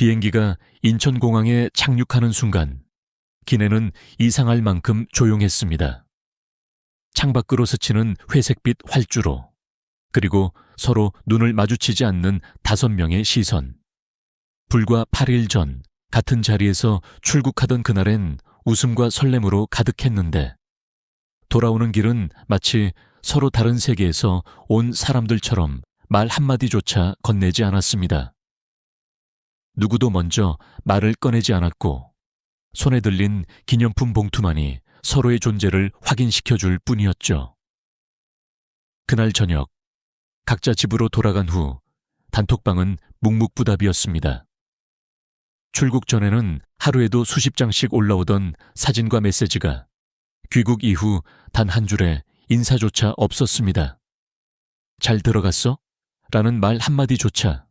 비행기가 인천공항에 착륙하는 순간 기내는 이상할 만큼 조용했습니다. 창밖으로 스치는 회색빛 활주로, 그리고 서로 눈을 마주치지 않는 5명의 시선. 불과 8일 전 같은 자리에서 출국하던 그날엔 웃음과 설렘으로 가득했는데 돌아오는 길은 마치 서로 다른 세계에서 온 사람들처럼 말 한마디조차 건네지 않았습니다. 누구도 먼저 말을 꺼내지 않았고 손에 들린 기념품 봉투만이 서로의 존재를 확인시켜줄 뿐이었죠. 그날 저녁, 각자 집으로 돌아간 후 단톡방은 묵묵부답이었습니다. 출국 전에는 하루에도 수십 장씩 올라오던 사진과 메시지가 귀국 이후 단 한 줄에 인사조차 없었습니다. 잘 들어갔어? 라는 말 한마디조차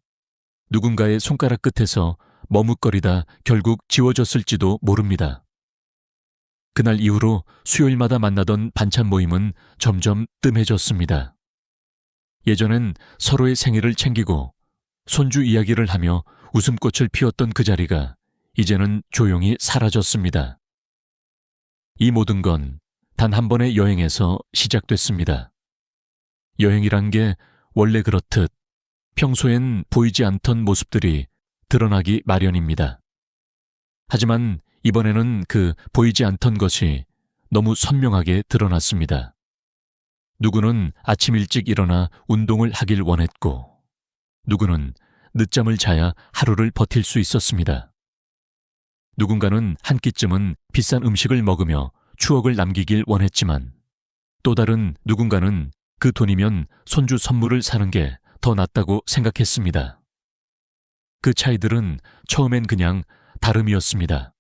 누군가의 손가락 끝에서 머뭇거리다 결국 지워졌을지도 모릅니다. 그날 이후로 수요일마다 만나던 반찬 모임은 점점 뜸해졌습니다. 예전엔 서로의 생일을 챙기고 손주 이야기를 하며 웃음꽃을 피웠던 그 자리가 이제는 조용히 사라졌습니다. 이 모든 건 단 한 번의 여행에서 시작됐습니다. 여행이란 게 원래 그렇듯 평소엔 보이지 않던 모습들이 드러나기 마련입니다. 하지만 이번에는 그 보이지 않던 것이 너무 선명하게 드러났습니다. 누구는 아침 일찍 일어나 운동을 하길 원했고, 누구는 늦잠을 자야 하루를 버틸 수 있었습니다. 누군가는 한 끼쯤은 비싼 음식을 먹으며 추억을 남기길 원했지만, 또 다른 누군가는 그 돈이면 손주 선물을 사는 게 더 낫다고 생각했습니다. 그 차이들은 처음엔 그냥 다름이었습니다.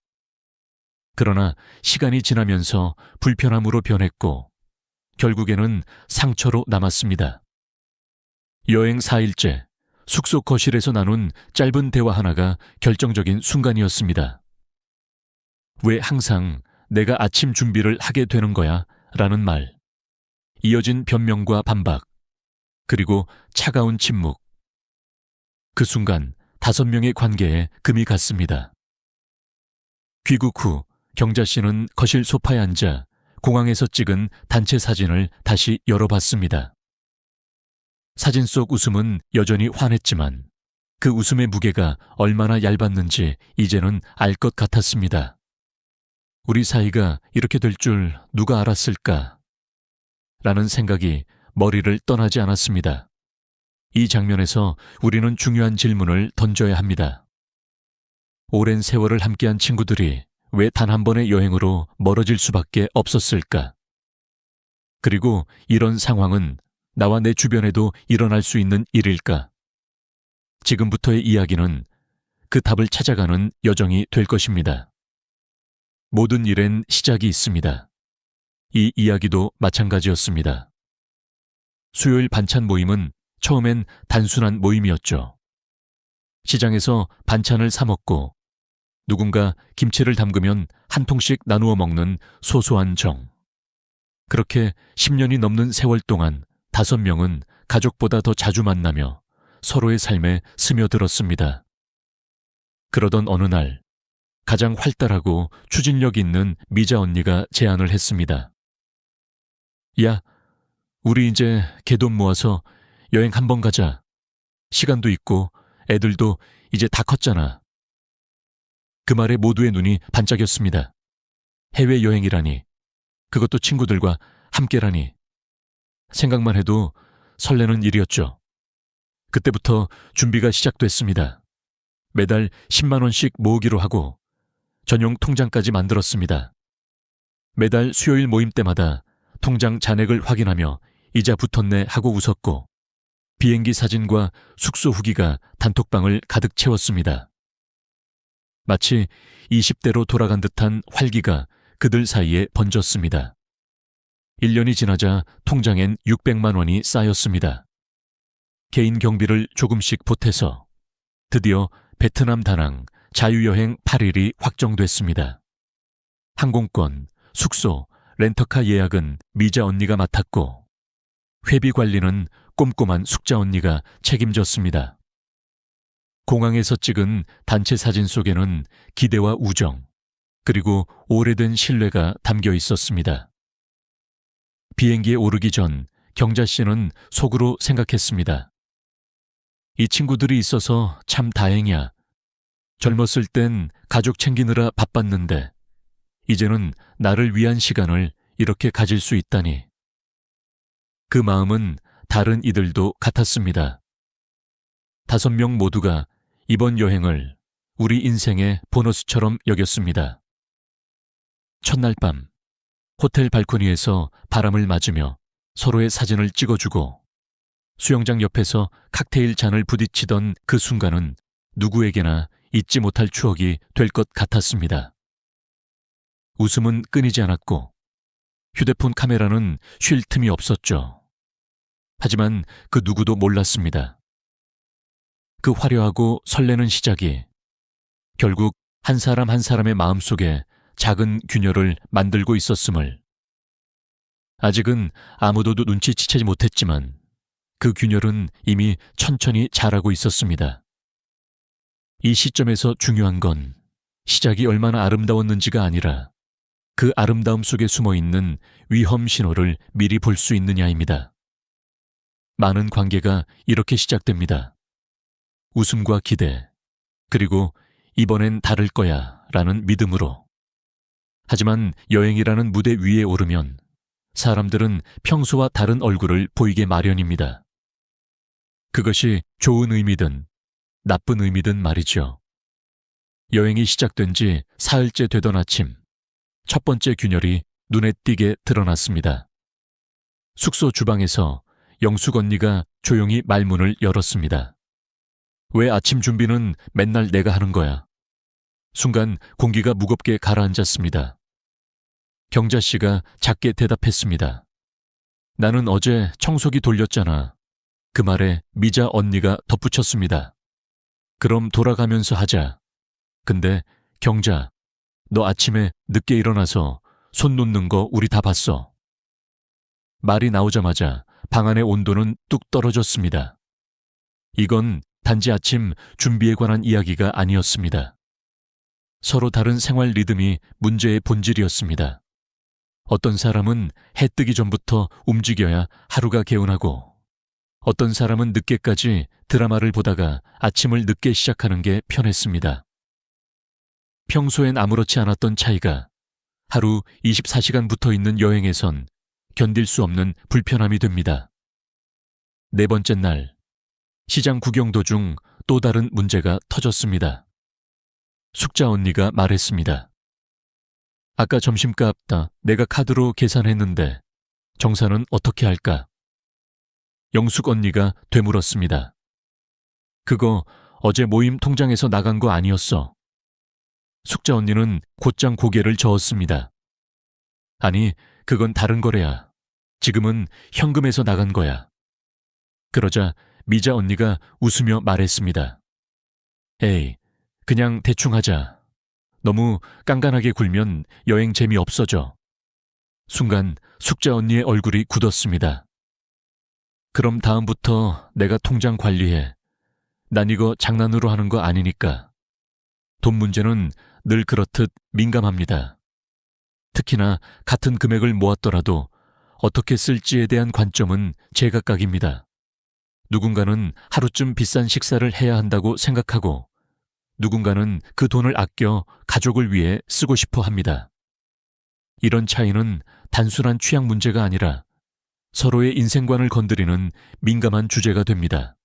그러나 시간이 지나면서 불편함으로 변했고 결국에는 상처로 남았습니다. 여행 4일째, 숙소 거실에서 나눈 짧은 대화 하나가 결정적인 순간이었습니다. 왜 항상 내가 아침 준비를 하게 되는 거야? 라는 말. 이어진 변명과 반박. 그리고 차가운 침묵. 그 순간 5명의 관계에 금이 갔습니다. 귀국 후 경자 씨는 거실 소파에 앉아 공항에서 찍은 단체 사진을 다시 열어봤습니다. 사진 속 웃음은 여전히 환했지만 그 웃음의 무게가 얼마나 얇았는지 이제는 알 것 같았습니다. 우리 사이가 이렇게 될 줄 누가 알았을까? 라는 생각이 머리를 떠나지 않았습니다. 이 장면에서 우리는 중요한 질문을 던져야 합니다. 오랜 세월을 함께한 친구들이 왜 단 한 번의 여행으로 멀어질 수밖에 없었을까? 그리고 이런 상황은 나와 내 주변에도 일어날 수 있는 일일까? 지금부터의 이야기는 그 답을 찾아가는 여정이 될 것입니다. 모든 일엔 시작이 있습니다. 이 이야기도 마찬가지였습니다. 수요일 반찬 모임은 처음엔 단순한 모임이었죠. 시장에서 반찬을 사 먹고 누군가 김치를 담그면 한 통씩 나누어 먹는 소소한 정. 그렇게 10년이 넘는 세월 동안 5명은 가족보다 더 자주 만나며 서로의 삶에 스며들었습니다. 그러던 어느 날 가장 활달하고 추진력 있는 미자 언니가 제안을 했습니다. 야, 우리 이제 개돈 모아서 여행 한번 가자. 시간도 있고 애들도 이제 다 컸잖아. 그 말에 모두의 눈이 반짝였습니다. 해외여행이라니, 그것도 친구들과 함께라니. 생각만 해도 설레는 일이었죠. 그때부터 준비가 시작됐습니다. 매달 10만 원씩 모으기로 하고 전용 통장까지 만들었습니다. 매달 수요일 모임 때마다 통장 잔액을 확인하며 이자 붙었네 하고 웃었고 비행기 사진과 숙소 후기가 단톡방을 가득 채웠습니다. 마치 20대로 돌아간 듯한 활기가 그들 사이에 번졌습니다. 1년이 지나자 통장엔 600만 원이 쌓였습니다. 개인 경비를 조금씩 보태서 드디어 베트남 다낭 자유여행 8일이 확정됐습니다. 항공권, 숙소, 렌터카 예약은 미자 언니가 맡았고 회비 관리는 꼼꼼한 숙자 언니가 책임졌습니다. 공항에서 찍은 단체 사진 속에는 기대와 우정, 그리고 오래된 신뢰가 담겨 있었습니다. 비행기에 오르기 전 경자 씨는 속으로 생각했습니다. 이 친구들이 있어서 참 다행이야. 젊었을 땐 가족 챙기느라 바빴는데 이제는 나를 위한 시간을 이렇게 가질 수 있다니. 그 마음은 다른 이들도 같았습니다. 5명 모두가 이번 여행을 우리 인생의 보너스처럼 여겼습니다. 첫날 밤, 호텔 발코니에서 바람을 맞으며 서로의 사진을 찍어주고 수영장 옆에서 칵테일 잔을 부딪히던 그 순간은 누구에게나 잊지 못할 추억이 될 것 같았습니다. 웃음은 끊이지 않았고 휴대폰 카메라는 쉴 틈이 없었죠. 하지만 그 누구도 몰랐습니다. 그 화려하고 설레는 시작이 결국 한 사람 한 사람의 마음속에 작은 균열을 만들고 있었음을 아직은 아무도 눈치채지 못했지만 그 균열은 이미 천천히 자라고 있었습니다. 이 시점에서 중요한 건 시작이 얼마나 아름다웠는지가 아니라 그 아름다움 속에 숨어있는 위험 신호를 미리 볼 수 있느냐입니다. 많은 관계가 이렇게 시작됩니다. 웃음과 기대, 그리고 이번엔 다를 거야 라는 믿음으로. 하지만 여행이라는 무대 위에 오르면 사람들은 평소와 다른 얼굴을 보이게 마련입니다. 그것이 좋은 의미든 나쁜 의미든 말이죠. 여행이 시작된 지 사흘째 되던 아침, 첫 번째 균열이 눈에 띄게 드러났습니다. 숙소 주방에서 영숙 언니가 조용히 말문을 열었습니다. 왜 아침 준비는 맨날 내가 하는 거야? 순간 공기가 무겁게 가라앉았습니다. 경자 씨가 작게 대답했습니다. 나는 어제 청소기 돌렸잖아. 그 말에 미자 언니가 덧붙였습니다. 그럼 돌아가면서 하자. 근데 경자, 너 아침에 늦게 일어나서 손 놓는 거 우리 다 봤어. 말이 나오자마자 방 안의 온도는 뚝 떨어졌습니다. 이건 단지 아침 준비에 관한 이야기가 아니었습니다. 서로 다른 생활 리듬이 문제의 본질이었습니다. 어떤 사람은 해 뜨기 전부터 움직여야 하루가 개운하고 어떤 사람은 늦게까지 드라마를 보다가 아침을 늦게 시작하는 게 편했습니다. 평소엔 아무렇지 않았던 차이가 하루 24시간 붙어 있는 여행에선 견딜 수 없는 불편함이 됩니다. 네 번째 날, 시장 구경 도중 또 다른 문제가 터졌습니다. 숙자 언니가 말했습니다. 아까 점심값 내가 카드로 계산했는데 정산은 어떻게 할까? 영숙 언니가 되물었습니다. 그거 어제 모임 통장에서 나간 거 아니었어. 숙자 언니는 곧장 고개를 저었습니다. 아니, 그건 다른 거래야. 지금은 현금에서 나간 거야. 그러자 미자 언니가 웃으며 말했습니다. 에이, 그냥 대충 하자. 너무 깐깐하게 굴면 여행 재미 없어져. 순간 숙자 언니의 얼굴이 굳었습니다. 그럼 다음부터 내가 통장 관리해. 난 이거 장난으로 하는 거 아니니까. 돈 문제는 늘 그렇듯 민감합니다. 특히나 같은 금액을 모았더라도 어떻게 쓸지에 대한 관점은 제각각입니다. 누군가는 하루쯤 비싼 식사를 해야 한다고 생각하고 누군가는 그 돈을 아껴 가족을 위해 쓰고 싶어 합니다. 이런 차이는 단순한 취향 문제가 아니라 서로의 인생관을 건드리는 민감한 주제가 됩니다.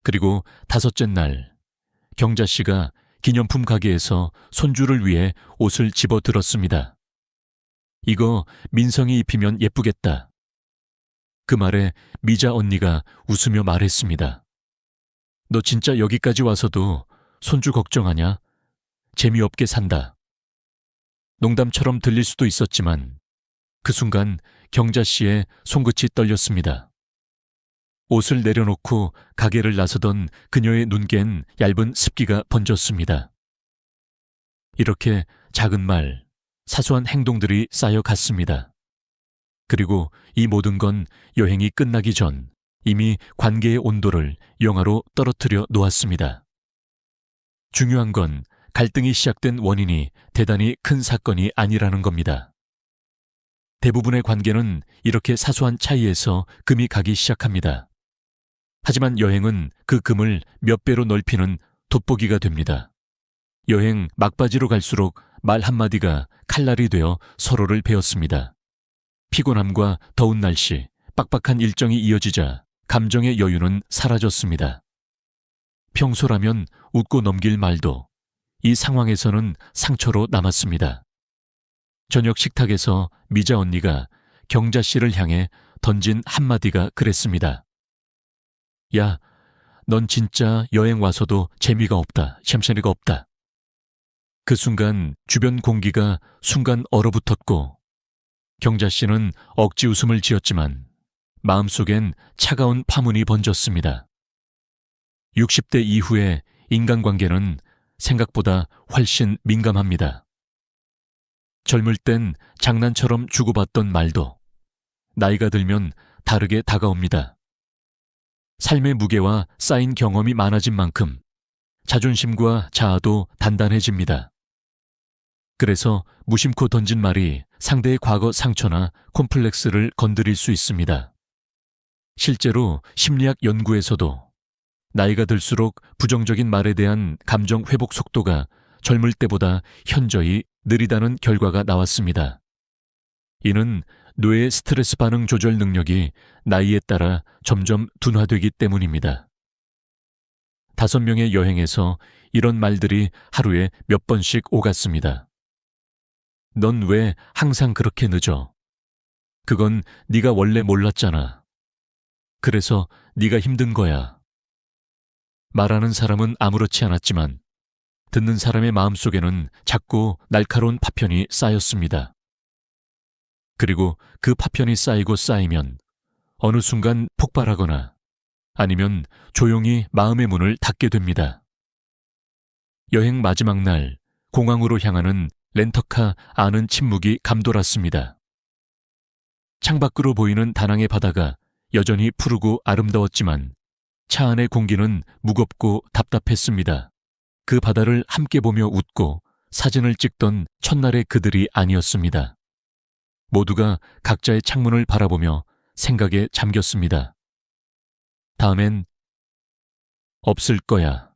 그리고 다섯째 날, 경자 씨가 기념품 가게에서 손주를 위해 옷을 집어들었습니다. 이거 민성이 입히면 예쁘겠다. 그 말에 미자 언니가 웃으며 말했습니다. 너 진짜 여기까지 와서도 손주 걱정하냐? 재미없게 산다. 농담처럼 들릴 수도 있었지만 그 순간 경자 씨의 손끝이 떨렸습니다. 옷을 내려놓고 가게를 나서던 그녀의 눈갰 얇은 습기가 번졌습니다. 이렇게 작은 말, 사소한 행동들이 쌓여갔습니다. 그리고 이 모든 건 여행이 끝나기 전 이미 관계의 온도를 영하로 떨어뜨려 놓았습니다. 중요한 건 갈등이 시작된 원인이 대단히 큰 사건이 아니라는 겁니다. 대부분의 관계는 이렇게 사소한 차이에서 금이 가기 시작합니다. 하지만 여행은 그 금을 몇 배로 넓히는 돋보기가 됩니다. 여행 막바지로 갈수록 말 한마디가 칼날이 되어 서로를 베었습니다. 피곤함과 더운 날씨, 빡빡한 일정이 이어지자 감정의 여유는 사라졌습니다. 평소라면 웃고 넘길 말도 이 상황에서는 상처로 남았습니다. 저녁 식탁에서 미자 언니가 경자 씨를 향해 던진 한마디가 그랬습니다. 야, 넌 진짜 여행 와서도 재미가 없다, 샴샤리가 없다. 그 순간 주변 공기가 순간 얼어붙었고 경자 씨는 억지 웃음을 지었지만 마음속엔 차가운 파문이 번졌습니다. 60대 이후의 인간관계는 생각보다 훨씬 민감합니다. 젊을 땐 장난처럼 주고받던 말도 나이가 들면 다르게 다가옵니다. 삶의 무게와 쌓인 경험이 많아진 만큼 자존심과 자아도 단단해집니다. 그래서 무심코 던진 말이 상대의 과거 상처나 콤플렉스를 건드릴 수 있습니다. 실제로 심리학 연구에서도 나이가 들수록 부정적인 말에 대한 감정 회복 속도가 젊을 때보다 현저히 느리다는 결과가 나왔습니다. 이는 뇌의 스트레스 반응 조절 능력이 나이에 따라 점점 둔화되기 때문입니다. 5명의 여행에서 이런 말들이 하루에 몇 번씩 오갔습니다. 넌 왜 항상 그렇게 늦어? 그건 네가 원래 몰랐잖아. 그래서 네가 힘든 거야. 말하는 사람은 아무렇지 않았지만 듣는 사람의 마음속에는 자꾸 날카로운 파편이 쌓였습니다. 그리고 그 파편이 쌓이고 쌓이면 어느 순간 폭발하거나 아니면 조용히 마음의 문을 닫게 됩니다. 여행 마지막 날 공항으로 향하는 렌터카 아는 침묵이 감돌았습니다. 창밖으로 보이는 다낭의 바다가 여전히 푸르고 아름다웠지만 차 안의 공기는 무겁고 답답했습니다. 그 바다를 함께 보며 웃고 사진을 찍던 첫날의 그들이 아니었습니다. 모두가 각자의 창문을 바라보며 생각에 잠겼습니다. 다음엔 없을 거야.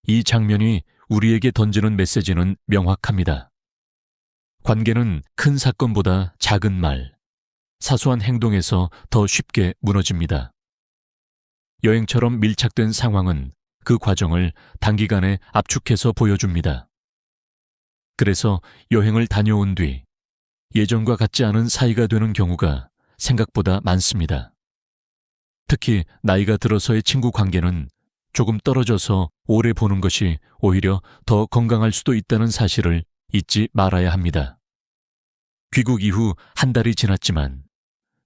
이 장면이 우리에게 던지는 메시지는 명확합니다. 관계는 큰 사건보다 작은 말, 사소한 행동에서 더 쉽게 무너집니다. 여행처럼 밀착된 상황은 그 과정을 단기간에 압축해서 보여줍니다. 그래서 여행을 다녀온 뒤 예전과 같지 않은 사이가 되는 경우가 생각보다 많습니다. 특히 나이가 들어서의 친구 관계는 조금 떨어져서 오래 보는 것이 오히려 더 건강할 수도 있다는 사실을 잊지 말아야 합니다. 귀국 이후 한 달이 지났지만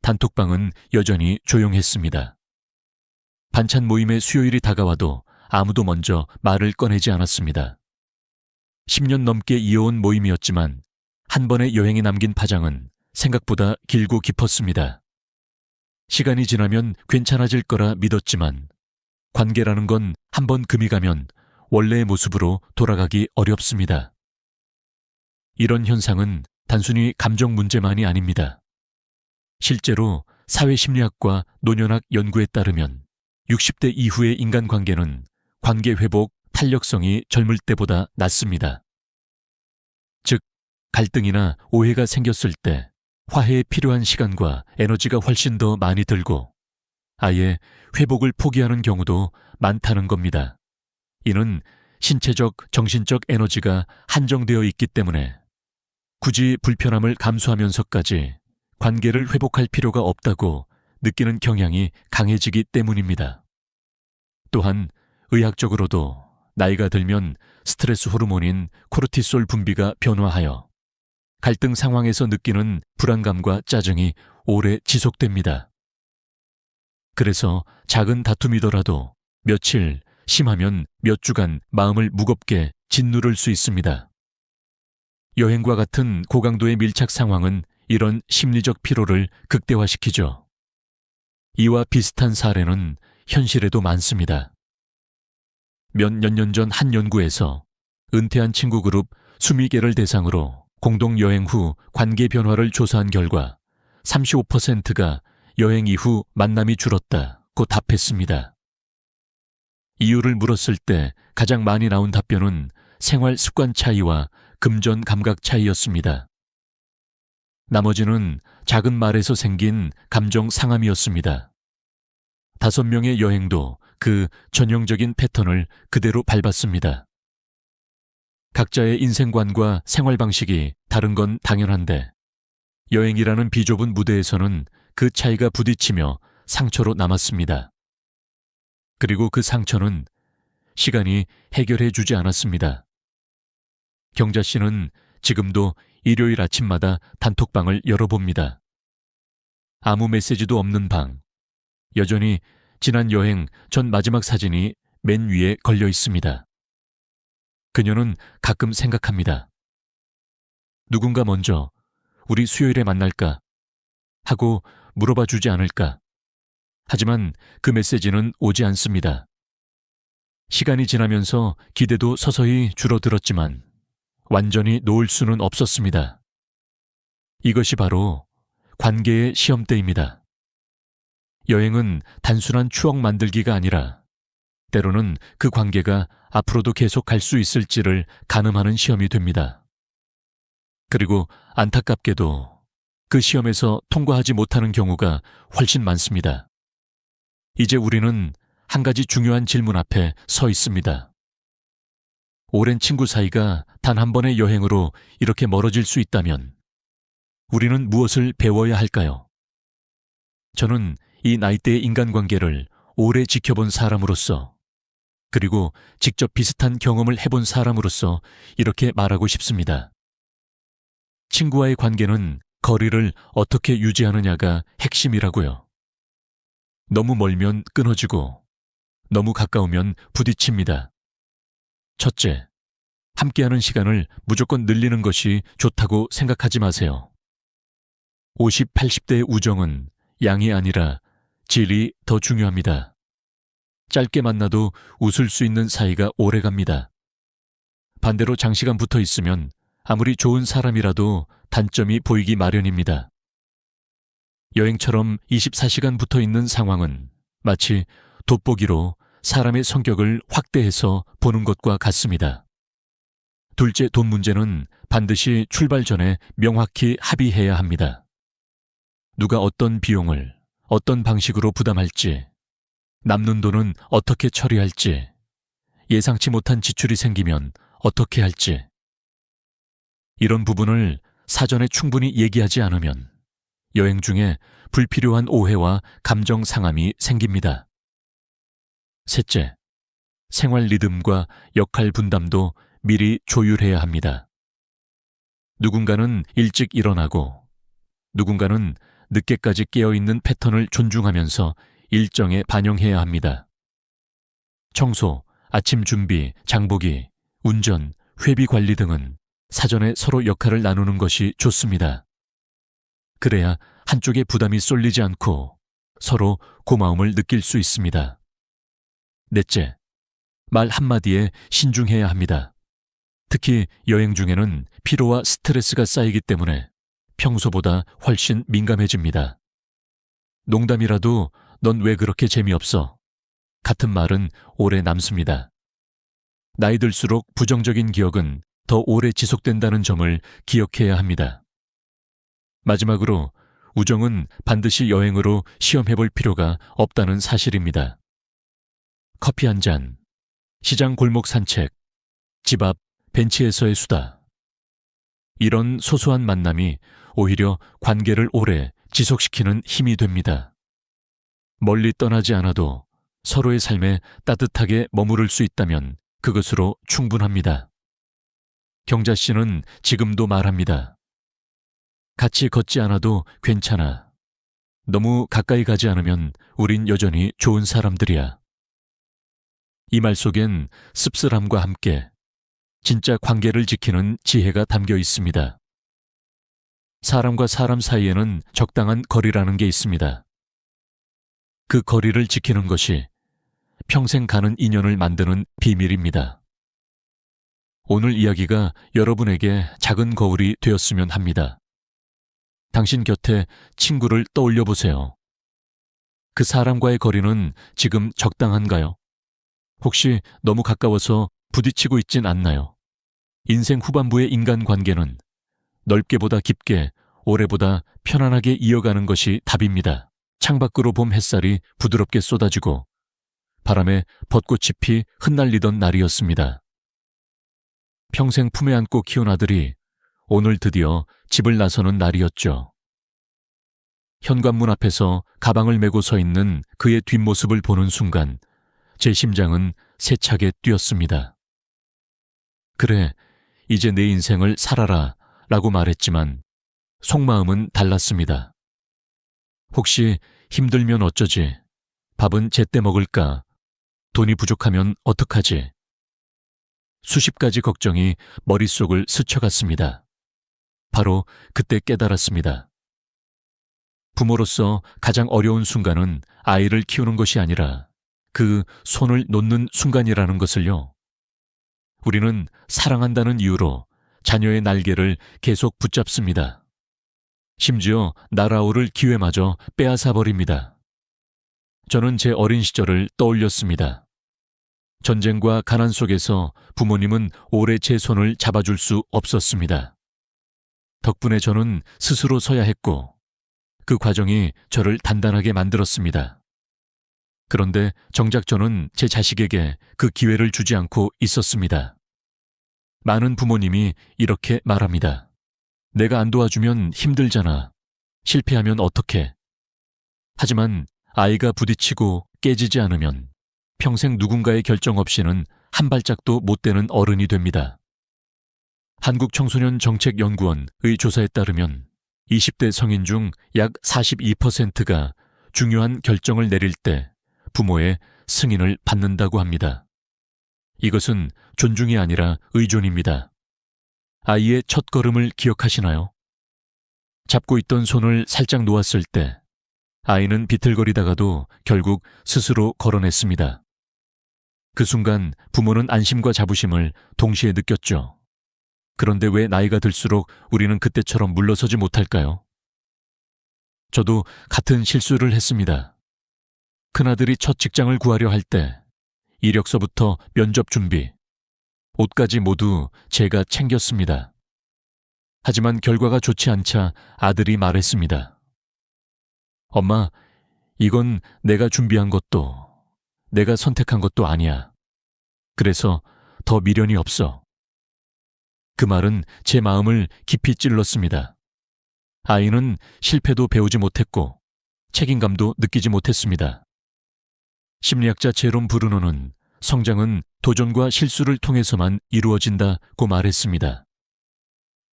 단톡방은 여전히 조용했습니다. 반찬 모임의 수요일이 다가와도 아무도 먼저 말을 꺼내지 않았습니다. 10년 넘게 이어온 모임이었지만 한 번의 여행이 남긴 파장은 생각보다 길고 깊었습니다. 시간이 지나면 괜찮아질 거라 믿었지만 관계라는 건 한 번 금이 가면 원래의 모습으로 돌아가기 어렵습니다. 이런 현상은 단순히 감정 문제만이 아닙니다. 실제로 사회심리학과 노년학 연구에 따르면 60대 이후의 인간관계는 관계 회복, 탄력성이 젊을 때보다 낮습니다. 즉, 갈등이나 오해가 생겼을 때 화해에 필요한 시간과 에너지가 훨씬 더 많이 들고 아예 회복을 포기하는 경우도 많다는 겁니다. 이는 신체적, 정신적 에너지가 한정되어 있기 때문에 굳이 불편함을 감수하면서까지 관계를 회복할 필요가 없다고 느끼는 경향이 강해지기 때문입니다. 또한 의학적으로도 나이가 들면 스트레스 호르몬인 코르티솔 분비가 변화하여 갈등 상황에서 느끼는 불안감과 짜증이 오래 지속됩니다. 그래서 작은 다툼이더라도 며칠, 심하면 몇 주간 마음을 무겁게 짓누를 수 있습니다. 여행과 같은 고강도의 밀착 상황은 이런 심리적 피로를 극대화시키죠. 이와 비슷한 사례는 현실에도 많습니다. 몇 년 전 한 연구에서 은퇴한 친구 그룹 20개를 대상으로 공동 여행 후 관계 변화를 조사한 결과 35%가 여행 이후 만남이 줄었다고 답했습니다. 이유를 물었을 때 가장 많이 나온 답변은 생활 습관 차이와 금전 감각 차이였습니다. 나머지는 작은 말에서 생긴 감정 상함이었습니다. 5명의 여행도 그 전형적인 패턴을 그대로 밟았습니다. 각자의 인생관과 생활 방식이 다른 건 당연한데 여행이라는 비좁은 무대에서는 그 차이가 부딪히며 상처로 남았습니다. 그리고 그 상처는 시간이 해결해 주지 않았습니다. 경자 씨는 지금도 일요일 아침마다 단톡방을 열어봅니다. 아무 메시지도 없는 방. 여전히 지난 여행 전 마지막 사진이 맨 위에 걸려 있습니다. 그녀는 가끔 생각합니다. 누군가 먼저 우리 수요일에 만날까? 하고 물어봐 주지 않을까? 하지만 그 메시지는 오지 않습니다. 시간이 지나면서 기대도 서서히 줄어들었지만 완전히 놓을 수는 없었습니다. 이것이 바로 관계의 시험대입니다. 여행은 단순한 추억 만들기가 아니라 때로는 그 관계가 앞으로도 계속 갈 수 있을지를 가늠하는 시험이 됩니다. 그리고 안타깝게도 그 시험에서 통과하지 못하는 경우가 훨씬 많습니다. 이제 우리는 한 가지 중요한 질문 앞에 서 있습니다. 오랜 친구 사이가 단 한 번의 여행으로 이렇게 멀어질 수 있다면 우리는 무엇을 배워야 할까요? 저는 이 나이대의 인간관계를 오래 지켜본 사람으로서 그리고 직접 비슷한 경험을 해본 사람으로서 이렇게 말하고 싶습니다. 친구와의 관계는 거리를 어떻게 유지하느냐가 핵심이라고요. 너무 멀면 끊어지고 너무 가까우면 부딪힙니다. 첫째, 함께하는 시간을 무조건 늘리는 것이 좋다고 생각하지 마세요. 50, 80대의 우정은 양이 아니라 질이 더 중요합니다. 짧게 만나도 웃을 수 있는 사이가 오래갑니다. 반대로 장시간 붙어 있으면 아무리 좋은 사람이라도 단점이 보이기 마련입니다. 여행처럼 24시간 붙어 있는 상황은 마치 돋보기로 사람의 성격을 확대해서 보는 것과 같습니다. 둘째, 돈 문제는 반드시 출발 전에 명확히 합의해야 합니다. 누가 어떤 비용을 어떤 방식으로 부담할지, 남는 돈은 어떻게 처리할지, 예상치 못한 지출이 생기면 어떻게 할지. 이런 부분을 사전에 충분히 얘기하지 않으면 여행 중에 불필요한 오해와 감정 상함이 생깁니다. 셋째, 생활 리듬과 역할 분담도 미리 조율해야 합니다. 누군가는 일찍 일어나고 누군가는 늦게까지 깨어있는 패턴을 존중하면서 일정에 반영해야 합니다. 청소, 아침 준비, 장보기, 운전, 회비 관리 등은 사전에 서로 역할을 나누는 것이 좋습니다. 그래야 한쪽에 부담이 쏠리지 않고 서로 고마움을 느낄 수 있습니다. 넷째, 말 한마디에 신중해야 합니다. 특히 여행 중에는 피로와 스트레스가 쌓이기 때문에 평소보다 훨씬 민감해집니다. 농담이라도 넌 왜 그렇게 재미없어? 같은 말은 오래 남습니다. 나이 들수록 부정적인 기억은 더 오래 지속된다는 점을 기억해야 합니다. 마지막으로 우정은 반드시 여행으로 시험해볼 필요가 없다는 사실입니다. 커피 한 잔, 시장 골목 산책, 집 앞 벤치에서의 수다. 이런 소소한 만남이 오히려 관계를 오래 지속시키는 힘이 됩니다. 멀리 떠나지 않아도 서로의 삶에 따뜻하게 머무를 수 있다면 그것으로 충분합니다. 경자 씨는 지금도 말합니다. 같이 걷지 않아도 괜찮아. 너무 가까이 가지 않으면 우린 여전히 좋은 사람들이야. 이 말 속엔 씁쓸함과 함께 진짜 관계를 지키는 지혜가 담겨 있습니다. 사람과 사람 사이에는 적당한 거리라는 게 있습니다. 그 거리를 지키는 것이 평생 가는 인연을 만드는 비밀입니다. 오늘 이야기가 여러분에게 작은 거울이 되었으면 합니다. 당신 곁에 친구를 떠올려 보세요. 그 사람과의 거리는 지금 적당한가요? 혹시 너무 가까워서 부딪히고 있진 않나요? 인생 후반부의 인간관계는 넓게보다 깊게, 오래보다 편안하게 이어가는 것이 답입니다. 창밖으로 봄 햇살이 부드럽게 쏟아지고 바람에 벚꽃이 피 흩날리던 날이었습니다. 평생 품에 안고 키운 아들이 오늘 드디어 집을 나서는 날이었죠. 현관문 앞에서 가방을 메고 서 있는 그의 뒷모습을 보는 순간 제 심장은 세차게 뛰었습니다. 그래, 이제 내 인생을 살아라 라고 말했지만 속마음은 달랐습니다. 혹시 힘들면 어쩌지? 밥은 제때 먹을까? 돈이 부족하면 어떡하지? 수십 가지 걱정이 머릿속을 스쳐갔습니다. 바로 그때 깨달았습니다. 부모로서 가장 어려운 순간은 아이를 키우는 것이 아니라 그 손을 놓는 순간이라는 것을요. 우리는 사랑한다는 이유로 자녀의 날개를 계속 붙잡습니다. 심지어 날아오를 기회마저 빼앗아 버립니다. 저는 제 어린 시절을 떠올렸습니다. 전쟁과 가난 속에서 부모님은 오래 제 손을 잡아줄 수 없었습니다. 덕분에 저는 스스로 서야 했고 그 과정이 저를 단단하게 만들었습니다. 그런데 정작 저는 제 자식에게 그 기회를 주지 않고 있었습니다. 많은 부모님이 이렇게 말합니다. 내가 안 도와주면 힘들잖아. 실패하면 어떡해? 하지만 아이가 부딪히고 깨지지 않으면 평생 누군가의 결정 없이는 한 발짝도 못 떼는 어른이 됩니다. 한국청소년정책연구원의 조사에 따르면 20대 성인 중 약 42%가 중요한 결정을 내릴 때 부모의 승인을 받는다고 합니다. 이것은 존중이 아니라 의존입니다. 아이의 첫걸음을 기억하시나요? 잡고 있던 손을 살짝 놓았을 때 아이는 비틀거리다가도 결국 스스로 걸어냈습니다. 그 순간 부모는 안심과 자부심을 동시에 느꼈죠. 그런데 왜 나이가 들수록 우리는 그때처럼 물러서지 못할까요? 저도 같은 실수를 했습니다. 큰아들이 첫 직장을 구하려 할 때 이력서부터 면접 준비, 옷까지 모두 제가 챙겼습니다. 하지만 결과가 좋지 않자 아들이 말했습니다. 엄마, 이건 내가 준비한 것도, 내가 선택한 것도 아니야. 그래서 더 미련이 없어. 그 말은 제 마음을 깊이 찔렀습니다. 아이는 실패도 배우지 못했고 책임감도 느끼지 못했습니다. 심리학자 제롬 브루노는 성장은 도전과 실수를 통해서만 이루어진다고 말했습니다.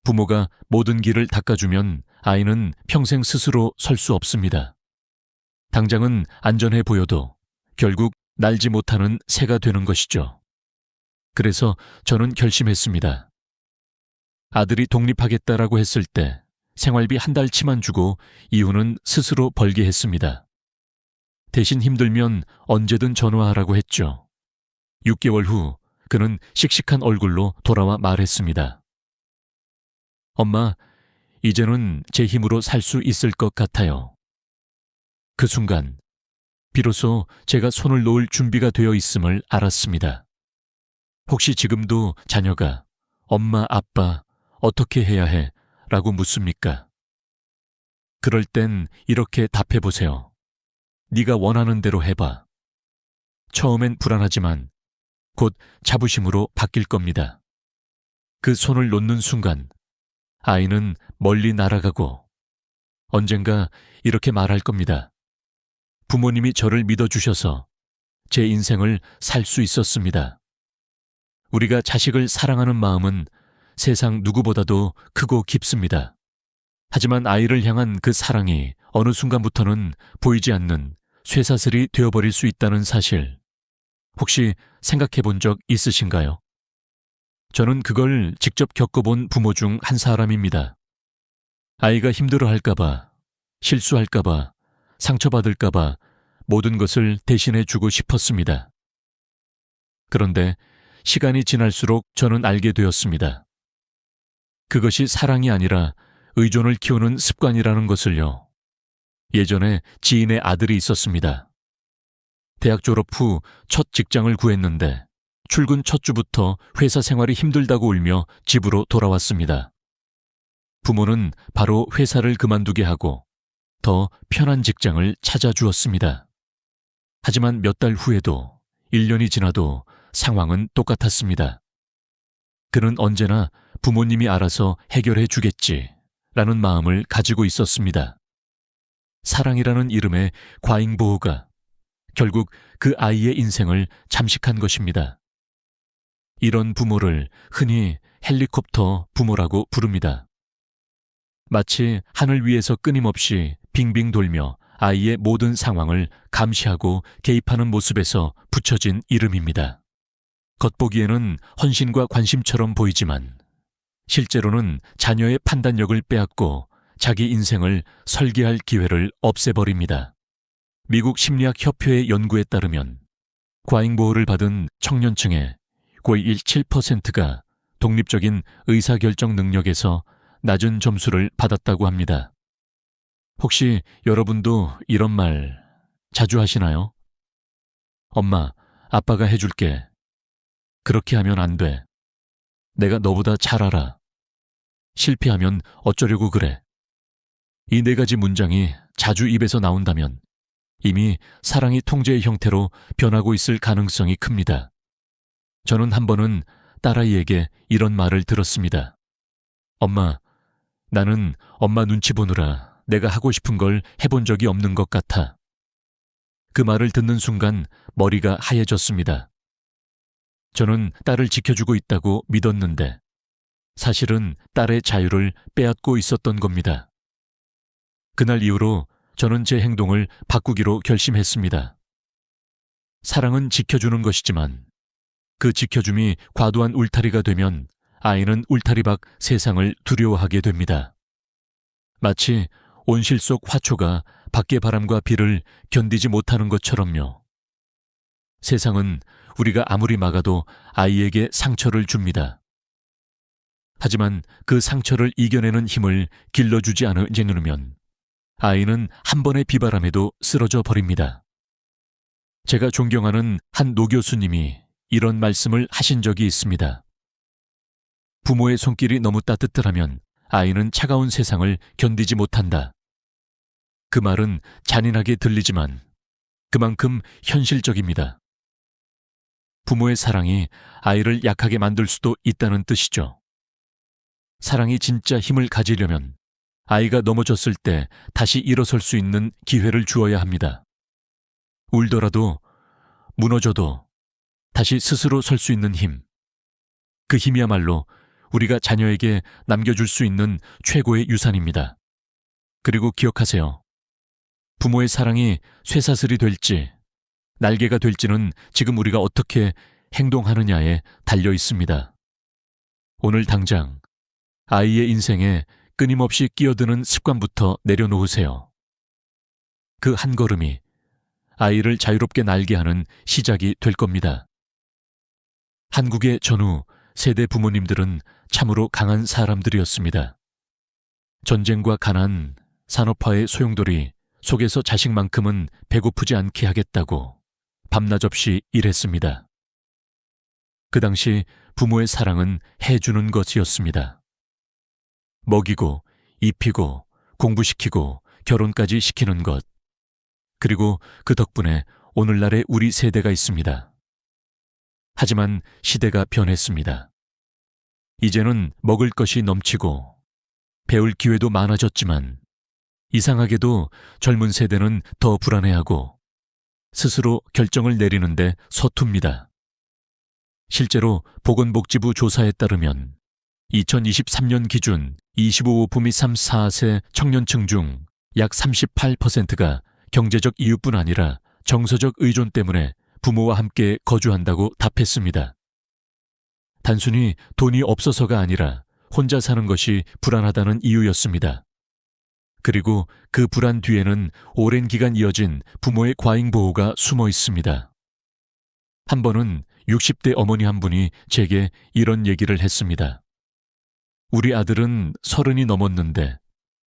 부모가 모든 길을 닦아주면 아이는 평생 스스로 설 수 없습니다. 당장은 안전해 보여도 결국 날지 못하는 새가 되는 것이죠. 그래서 저는 결심했습니다. 아들이 독립하겠다라고 했을 때 생활비 한 달치만 주고 이후는 스스로 벌게 했습니다. 대신 힘들면 언제든 전화하라고 했죠. 6개월 후 그는 씩씩한 얼굴로 돌아와 말했습니다. 엄마, 이제는 제 힘으로 살 수 있을 것 같아요. 그 순간 비로소 제가 손을 놓을 준비가 되어 있음을 알았습니다. 혹시 지금도 자녀가 엄마, 아빠, 어떻게 해야 해? 라고 묻습니까? 그럴 땐 이렇게 답해 보세요. 네가 원하는 대로 해봐. 처음엔 불안하지만 곧 자부심으로 바뀔 겁니다. 그 손을 놓는 순간 아이는 멀리 날아가고 언젠가 이렇게 말할 겁니다. 부모님이 저를 믿어주셔서 제 인생을 살 수 있었습니다. 우리가 자식을 사랑하는 마음은 세상 누구보다도 크고 깊습니다. 하지만 아이를 향한 그 사랑이 어느 순간부터는 보이지 않는 쇠사슬이 되어버릴 수 있다는 사실, 혹시 생각해 본 적 있으신가요? 저는 그걸 직접 겪어본 부모 중 한 사람입니다. 아이가 힘들어할까봐, 실수할까봐, 상처받을까봐 모든 것을 대신해 주고 싶었습니다. 그런데 시간이 지날수록 저는 알게 되었습니다. 그것이 사랑이 아니라 의존을 키우는 습관이라는 것을요. 예전에 지인의 아들이 있었습니다. 대학 졸업 후 첫 직장을 구했는데 출근 첫 주부터 회사 생활이 힘들다고 울며 집으로 돌아왔습니다. 부모는 바로 회사를 그만두게 하고 더 편한 직장을 찾아주었습니다. 하지만 몇 달 후에도 1년이 지나도 상황은 똑같았습니다. 그는 언제나 부모님이 알아서 해결해 주겠지라는 마음을 가지고 있었습니다. 사랑이라는 이름의 과잉보호가 결국 그 아이의 인생을 잠식한 것입니다. 이런 부모를 흔히 헬리콥터 부모라고 부릅니다. 마치 하늘 위에서 끊임없이 빙빙 돌며 아이의 모든 상황을 감시하고 개입하는 모습에서 붙여진 이름입니다. 겉보기에는 헌신과 관심처럼 보이지만 실제로는 자녀의 판단력을 빼앗고 자기 인생을 설계할 기회를 없애버립니다. 미국 심리학협회의 연구에 따르면 과잉보호를 받은 청년층의 거의 7%가 독립적인 의사결정 능력에서 낮은 점수를 받았다고 합니다. 혹시 여러분도 이런 말 자주 하시나요? 엄마, 아빠가 해줄게. 그렇게 하면 안 돼. 내가 너보다 잘 알아. 실패하면 어쩌려고 그래. 이 4가지 문장이 자주 입에서 나온다면 이미 사랑이 통제의 형태로 변하고 있을 가능성이 큽니다. 저는 한 번은 딸아이에게 이런 말을 들었습니다. 엄마, 나는 엄마 눈치 보느라 내가 하고 싶은 걸 해본 적이 없는 것 같아. 그 말을 듣는 순간 머리가 하얘졌습니다. 저는 딸을 지켜주고 있다고 믿었는데 사실은 딸의 자유를 빼앗고 있었던 겁니다. 그날 이후로 저는 제 행동을 바꾸기로 결심했습니다. 사랑은 지켜주는 것이지만 그 지켜줌이 과도한 울타리가 되면 아이는 울타리 밖 세상을 두려워하게 됩니다. 마치 온실 속 화초가 밖의 바람과 비를 견디지 못하는 것처럼요. 세상은 우리가 아무리 막아도 아이에게 상처를 줍니다. 하지만 그 상처를 이겨내는 힘을 길러주지 않으면 아이는 한 번의 비바람에도 쓰러져 버립니다. 제가 존경하는 한 노교수님이 이런 말씀을 하신 적이 있습니다. 부모의 손길이 너무 따뜻하면 아이는 차가운 세상을 견디지 못한다. 그 말은 잔인하게 들리지만 그만큼 현실적입니다. 부모의 사랑이 아이를 약하게 만들 수도 있다는 뜻이죠. 사랑이 진짜 힘을 가지려면 아이가 넘어졌을 때 다시 일어설 수 있는 기회를 주어야 합니다. 울더라도 무너져도 다시 스스로 설 수 있는 힘. 그 힘이야말로 우리가 자녀에게 남겨줄 수 있는 최고의 유산입니다. 그리고 기억하세요. 부모의 사랑이 쇠사슬이 될지 날개가 될지는 지금 우리가 어떻게 행동하느냐에 달려 있습니다. 오늘 당장 아이의 인생에 끊임없이 끼어드는 습관부터 내려놓으세요. 그 한 걸음이 아이를 자유롭게 날게 하는 시작이 될 겁니다. 한국의 전후 세대 부모님들은 참으로 강한 사람들이었습니다. 전쟁과 가난, 산업화의 소용돌이 속에서 자식만큼은 배고프지 않게 하겠다고 밤낮 없이 일했습니다. 그 당시 부모의 사랑은 해주는 것이었습니다. 먹이고, 입히고, 공부시키고, 결혼까지 시키는 것. 그리고 그 덕분에 오늘날의 우리 세대가 있습니다. 하지만 시대가 변했습니다. 이제는 먹을 것이 넘치고 배울 기회도 많아졌지만 이상하게도 젊은 세대는 더 불안해하고 스스로 결정을 내리는데 서툽니다. 실제로 보건복지부 조사에 따르면 2023년 기준 25부 및 34세 청년층 중 약 38%가 경제적 이유뿐 아니라 정서적 의존 때문에 부모와 함께 거주한다고 답했습니다. 단순히 돈이 없어서가 아니라 혼자 사는 것이 불안하다는 이유였습니다. 그리고 그 불안 뒤에는 오랜 기간 이어진 부모의 과잉 보호가 숨어 있습니다. 한 번은 60대 어머니 한 분이 제게 이런 얘기를 했습니다. 우리 아들은 30이 넘었는데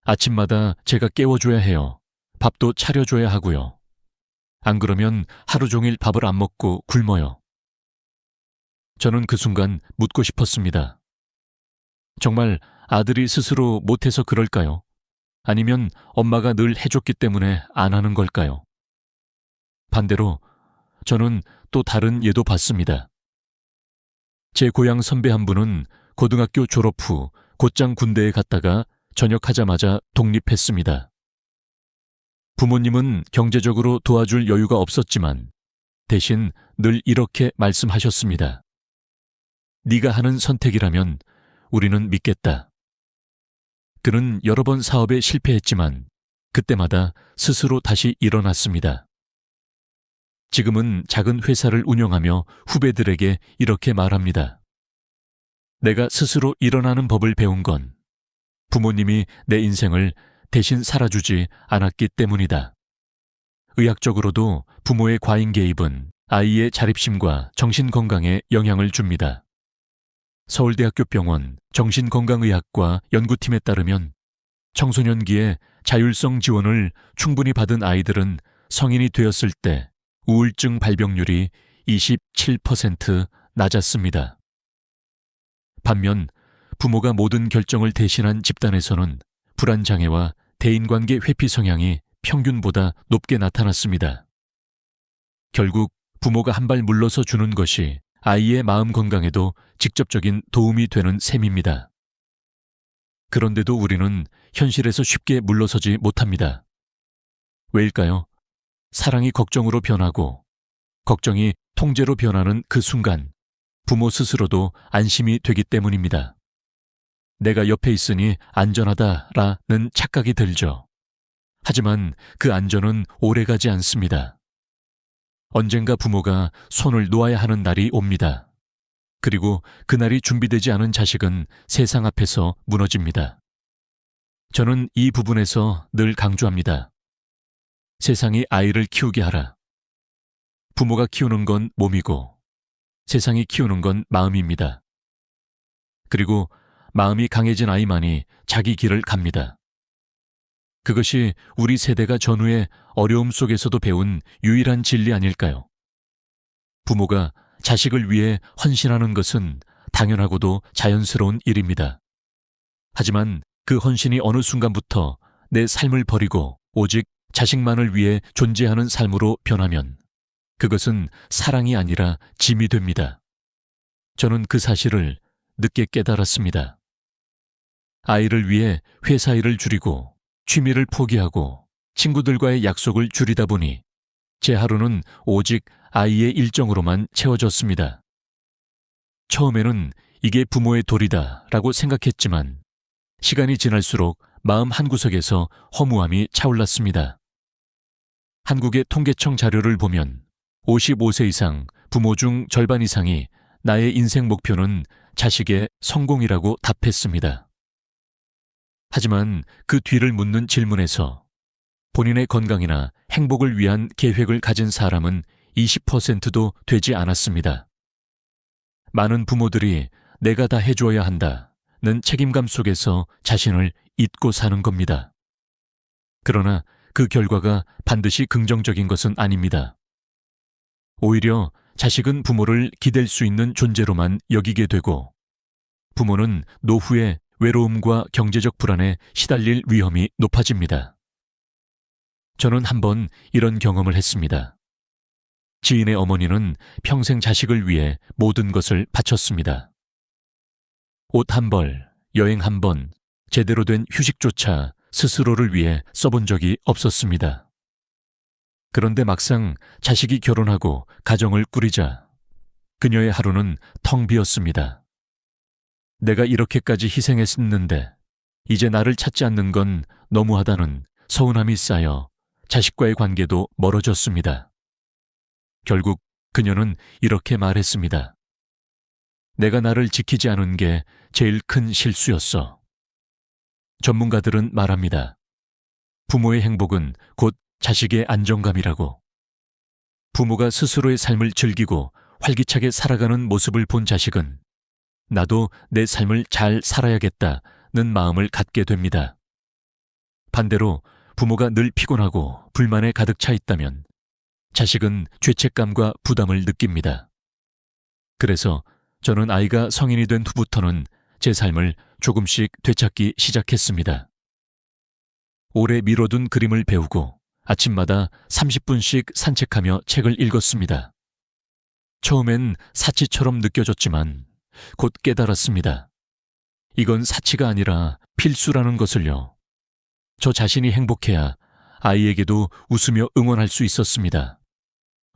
아침마다 제가 깨워줘야 해요. 밥도 차려줘야 하고요. 안 그러면 하루 종일 밥을 안 먹고 굶어요. 저는 그 순간 묻고 싶었습니다. 정말 아들이 스스로 못해서 그럴까요? 아니면 엄마가 늘 해줬기 때문에 안 하는 걸까요? 반대로 저는 또 다른 예도 봤습니다. 제 고향 선배 한 분은 고등학교 졸업 후 곧장 군대에 갔다가 전역하자마자 독립했습니다. 부모님은 경제적으로 도와줄 여유가 없었지만 대신 늘 이렇게 말씀하셨습니다. 네가 하는 선택이라면 우리는 믿겠다. 그는 여러 번 사업에 실패했지만 그때마다 스스로 다시 일어났습니다. 지금은 작은 회사를 운영하며 후배들에게 이렇게 말합니다. 내가 스스로 일어나는 법을 배운 건 부모님이 내 인생을 대신 살아주지 않았기 때문이다. 의학적으로도 부모의 과잉 개입은 아이의 자립심과 정신건강에 영향을 줍니다. 서울대학교 병원 정신건강의학과 연구팀에 따르면 청소년기에 자율성 지원을 충분히 받은 아이들은 성인이 되었을 때 우울증 발병률이 27% 낮았습니다. 반면 부모가 모든 결정을 대신한 집단에서는 불안장애와 대인관계 회피 성향이 평균보다 높게 나타났습니다. 결국 부모가 한 발 물러서 주는 것이 아이의 마음 건강에도 직접적인 도움이 되는 셈입니다. 그런데도 우리는 현실에서 쉽게 물러서지 못합니다. 왜일까요? 사랑이 걱정으로 변하고 걱정이 통제로 변하는 그 순간 부모 스스로도 안심이 되기 때문입니다. 내가 옆에 있으니 안전하다라는 착각이 들죠. 하지만 그 안전은 오래가지 않습니다. 언젠가 부모가 손을 놓아야 하는 날이 옵니다. 그리고 그날이 준비되지 않은 자식은 세상 앞에서 무너집니다. 저는 이 부분에서 늘 강조합니다. 세상이 아이를 키우게 하라. 부모가 키우는 건 몸이고 세상이 키우는 건 마음입니다. 그리고 마음이 강해진 아이만이 자기 길을 갑니다. 그것이 우리 세대가 전후의 어려움 속에서도 배운 유일한 진리 아닐까요? 부모가 자식을 위해 헌신하는 것은 당연하고도 자연스러운 일입니다. 하지만 그 헌신이 어느 순간부터 내 삶을 버리고 오직 자식만을 위해 존재하는 삶으로 변하면 그것은 사랑이 아니라 짐이 됩니다. 저는 그 사실을 늦게 깨달았습니다. 아이를 위해 회사 일을 줄이고 취미를 포기하고 친구들과의 약속을 줄이다 보니 제 하루는 오직 아이의 일정으로만 채워졌습니다. 처음에는 이게 부모의 도리다 라고 생각했지만 시간이 지날수록 마음 한구석에서 허무함이 차올랐습니다. 한국의 통계청 자료를 보면 55세 이상 부모 중 절반 이상이 나의 인생 목표는 자식의 성공이라고 답했습니다. 하지만 그 뒤를 묻는 질문에서 본인의 건강이나 행복을 위한 계획을 가진 사람은 20%도 되지 않았습니다. 많은 부모들이 내가 다 해줘야 한다는 책임감 속에서 자신을 잊고 사는 겁니다. 그러나 그 결과가 반드시 긍정적인 것은 아닙니다. 오히려 자식은 부모를 기댈 수 있는 존재로만 여기게 되고 부모는 노후에 외로움과 경제적 불안에 시달릴 위험이 높아집니다. 저는 한번 이런 경험을 했습니다. 지인의 어머니는 평생 자식을 위해 모든 것을 바쳤습니다. 옷 한 벌, 여행 한 번, 제대로 된 휴식조차 스스로를 위해 써본 적이 없었습니다. 그런데 막상 자식이 결혼하고 가정을 꾸리자 그녀의 하루는 텅 비었습니다. 내가 이렇게까지 희생했었는데 이제 나를 찾지 않는 건 너무하다는 서운함이 쌓여 자식과의 관계도 멀어졌습니다. 결국 그녀는 이렇게 말했습니다. 내가 나를 지키지 않은 게 제일 큰 실수였어. 전문가들은 말합니다. 부모의 행복은 곧 자식의 안정감이라고. 부모가 스스로의 삶을 즐기고 활기차게 살아가는 모습을 본 자식은 나도 내 삶을 잘 살아야겠다는 마음을 갖게 됩니다. 반대로 부모가 늘 피곤하고 불만에 가득 차 있다면 자식은 죄책감과 부담을 느낍니다. 그래서 저는 아이가 성인이 된 후부터는 제 삶을 조금씩 되찾기 시작했습니다. 오래 미뤄둔 그림을 배우고 아침마다 30분씩 산책하며 책을 읽었습니다. 처음엔 사치처럼 느껴졌지만 곧 깨달았습니다. 이건 사치가 아니라 필수라는 것을요. 저 자신이 행복해야 아이에게도 웃으며 응원할 수 있었습니다.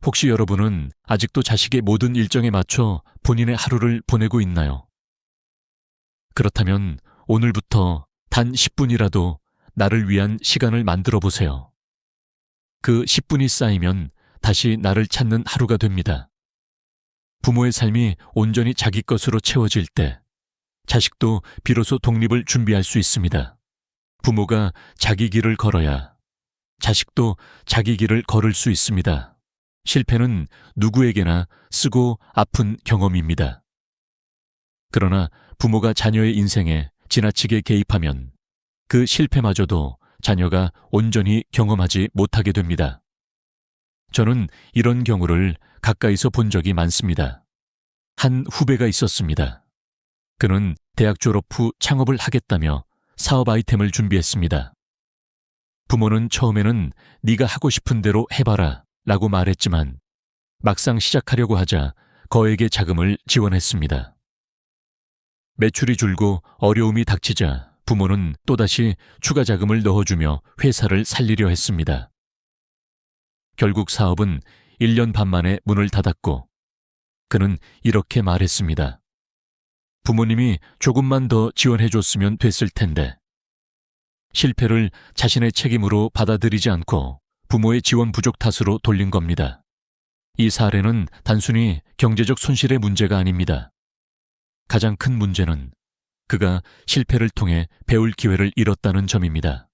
혹시 여러분은 아직도 자식의 모든 일정에 맞춰 본인의 하루를 보내고 있나요? 그렇다면 오늘부터 단 10분이라도 나를 위한 시간을 만들어 보세요. 그 10분이 쌓이면 다시 나를 찾는 하루가 됩니다. 부모의 삶이 온전히 자기 것으로 채워질 때 자식도 비로소 독립을 준비할 수 있습니다. 부모가 자기 길을 걸어야 자식도 자기 길을 걸을 수 있습니다. 실패는 누구에게나 쓰고 아픈 경험입니다. 그러나 부모가 자녀의 인생에 지나치게 개입하면 그 실패마저도 자녀가 온전히 경험하지 못하게 됩니다. 저는 이런 경우를 가까이서 본 적이 많습니다. 한 후배가 있었습니다. 그는 대학 졸업 후 창업을 하겠다며 사업 아이템을 준비했습니다. 부모는 처음에는 네가 하고 싶은 대로 해봐라 라고 말했지만 막상 시작하려고 하자 거액의 자금을 지원했습니다. 매출이 줄고 어려움이 닥치자 부모는 또다시 추가 자금을 넣어주며 회사를 살리려 했습니다. 결국 사업은 1년 반 만에 문을 닫았고 그는 이렇게 말했습니다. 부모님이 조금만 더 지원해줬으면 됐을 텐데. 실패를 자신의 책임으로 받아들이지 않고 부모의 지원 부족 탓으로 돌린 겁니다. 이 사례는 단순히 경제적 손실의 문제가 아닙니다. 가장 큰 문제는 그가 실패를 통해 배울 기회를 잃었다는 점입니다.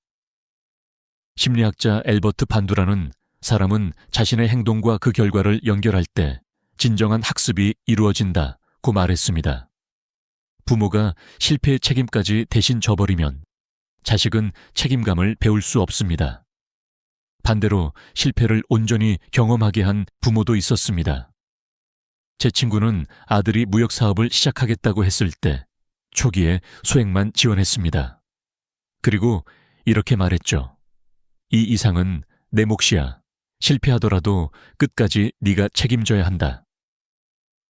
심리학자 엘버트 반두라는 사람은 자신의 행동과 그 결과를 연결할 때 진정한 학습이 이루어진다고 말했습니다. 부모가 실패의 책임까지 대신 져버리면 자식은 책임감을 배울 수 없습니다. 반대로 실패를 온전히 경험하게 한 부모도 있었습니다. 제 친구는 아들이 무역사업을 시작하겠다고 했을 때 초기에 소액만 지원했습니다. 그리고 이렇게 말했죠. 이 이상은 내 몫이야. 실패하더라도 끝까지 네가 책임져야 한다.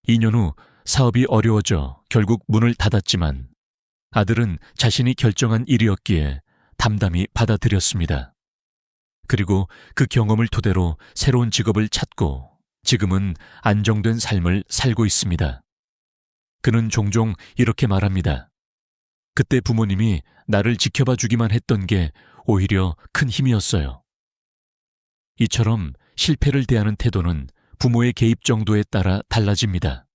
2년 후 사업이 어려워져 결국 문을 닫았지만 아들은 자신이 결정한 일이었기에 담담히 받아들였습니다. 그리고 그 경험을 토대로 새로운 직업을 찾고 지금은 안정된 삶을 살고 있습니다. 그는 종종 이렇게 말합니다. 그때 부모님이 나를 지켜봐 주기만 했던 게 오히려 큰 힘이었어요. 이처럼 실패를 대하는 태도는 부모의 개입 정도에 따라 달라집니다.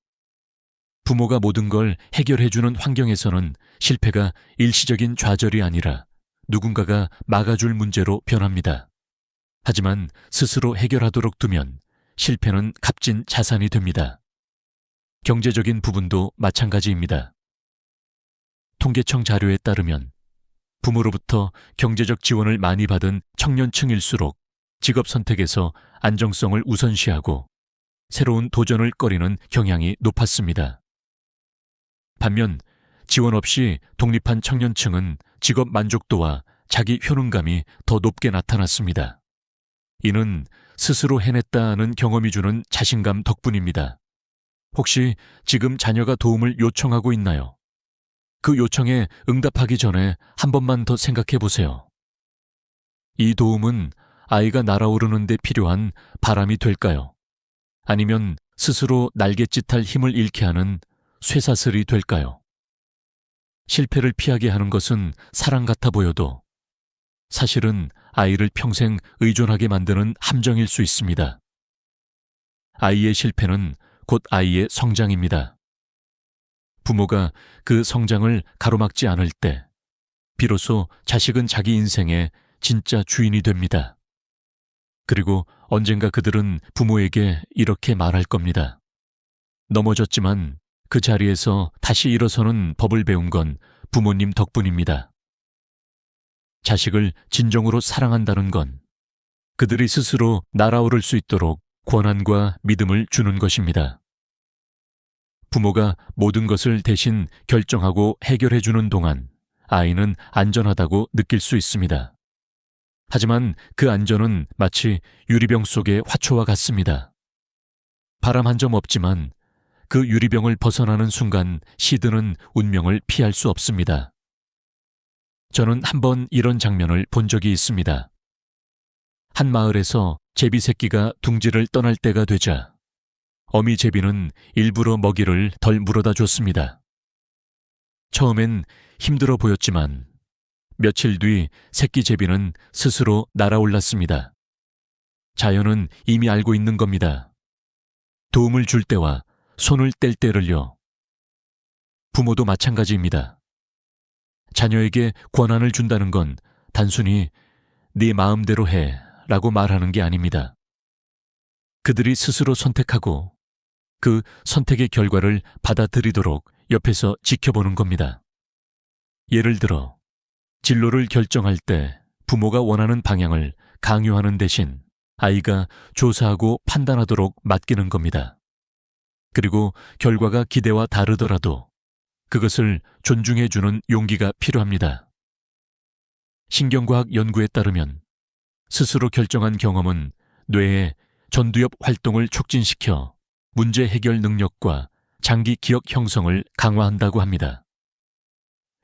부모가 모든 걸 해결해주는 환경에서는 실패가 일시적인 좌절이 아니라 누군가가 막아줄 문제로 변합니다. 하지만 스스로 해결하도록 두면 실패는 값진 자산이 됩니다. 경제적인 부분도 마찬가지입니다. 통계청 자료에 따르면 부모로부터 경제적 지원을 많이 받은 청년층일수록 직업 선택에서 안정성을 우선시하고 새로운 도전을 꺼리는 경향이 높았습니다. 반면 지원 없이 독립한 청년층은 직업 만족도와 자기 효능감이 더 높게 나타났습니다. 이는 스스로 해냈다는 경험이 주는 자신감 덕분입니다. 혹시 지금 자녀가 도움을 요청하고 있나요? 그 요청에 응답하기 전에 한 번만 더 생각해 보세요. 이 도움은 아이가 날아오르는 데 필요한 바람이 될까요? 아니면 스스로 날갯짓할 힘을 잃게 하는 쇠사슬이 될까요? 실패를 피하게 하는 것은 사랑 같아 보여도 사실은 아이를 평생 의존하게 만드는 함정일 수 있습니다. 아이의 실패는 곧 아이의 성장입니다. 부모가 그 성장을 가로막지 않을 때 비로소 자식은 자기 인생에 진짜 주인이 됩니다. 그리고 언젠가 그들은 부모에게 이렇게 말할 겁니다. 넘어졌지만 그 자리에서 다시 일어서는 법을 배운 건 부모님 덕분입니다. 자식을 진정으로 사랑한다는 건 그들이 스스로 날아오를 수 있도록 권한과 믿음을 주는 것입니다. 부모가 모든 것을 대신 결정하고 해결해 주는 동안 아이는 안전하다고 느낄 수 있습니다. 하지만 그 안전은 마치 유리병 속의 화초와 같습니다. 바람 한 점 없지만 그 유리병을 벗어나는 순간 시드는 운명을 피할 수 없습니다. 저는 한 번 이런 장면을 본 적이 있습니다. 한 마을에서 제비 새끼가 둥지를 떠날 때가 되자 어미 제비는 일부러 먹이를 덜 물어다 줬습니다. 처음엔 힘들어 보였지만 며칠 뒤 새끼 제비는 스스로 날아올랐습니다. 자연은 이미 알고 있는 겁니다. 도움을 줄 때와 손을 뗄 때를요. 부모도 마찬가지입니다. 자녀에게 권한을 준다는 건 단순히 네 마음대로 해 라고 말하는 게 아닙니다. 그들이 스스로 선택하고 그 선택의 결과를 받아들이도록 옆에서 지켜보는 겁니다. 예를 들어 진로를 결정할 때 부모가 원하는 방향을 강요하는 대신 아이가 조사하고 판단하도록 맡기는 겁니다. 그리고 결과가 기대와 다르더라도 그것을 존중해주는 용기가 필요합니다. 신경과학 연구에 따르면 스스로 결정한 경험은 뇌의 전두엽 활동을 촉진시켜 문제 해결 능력과 장기 기억 형성을 강화한다고 합니다.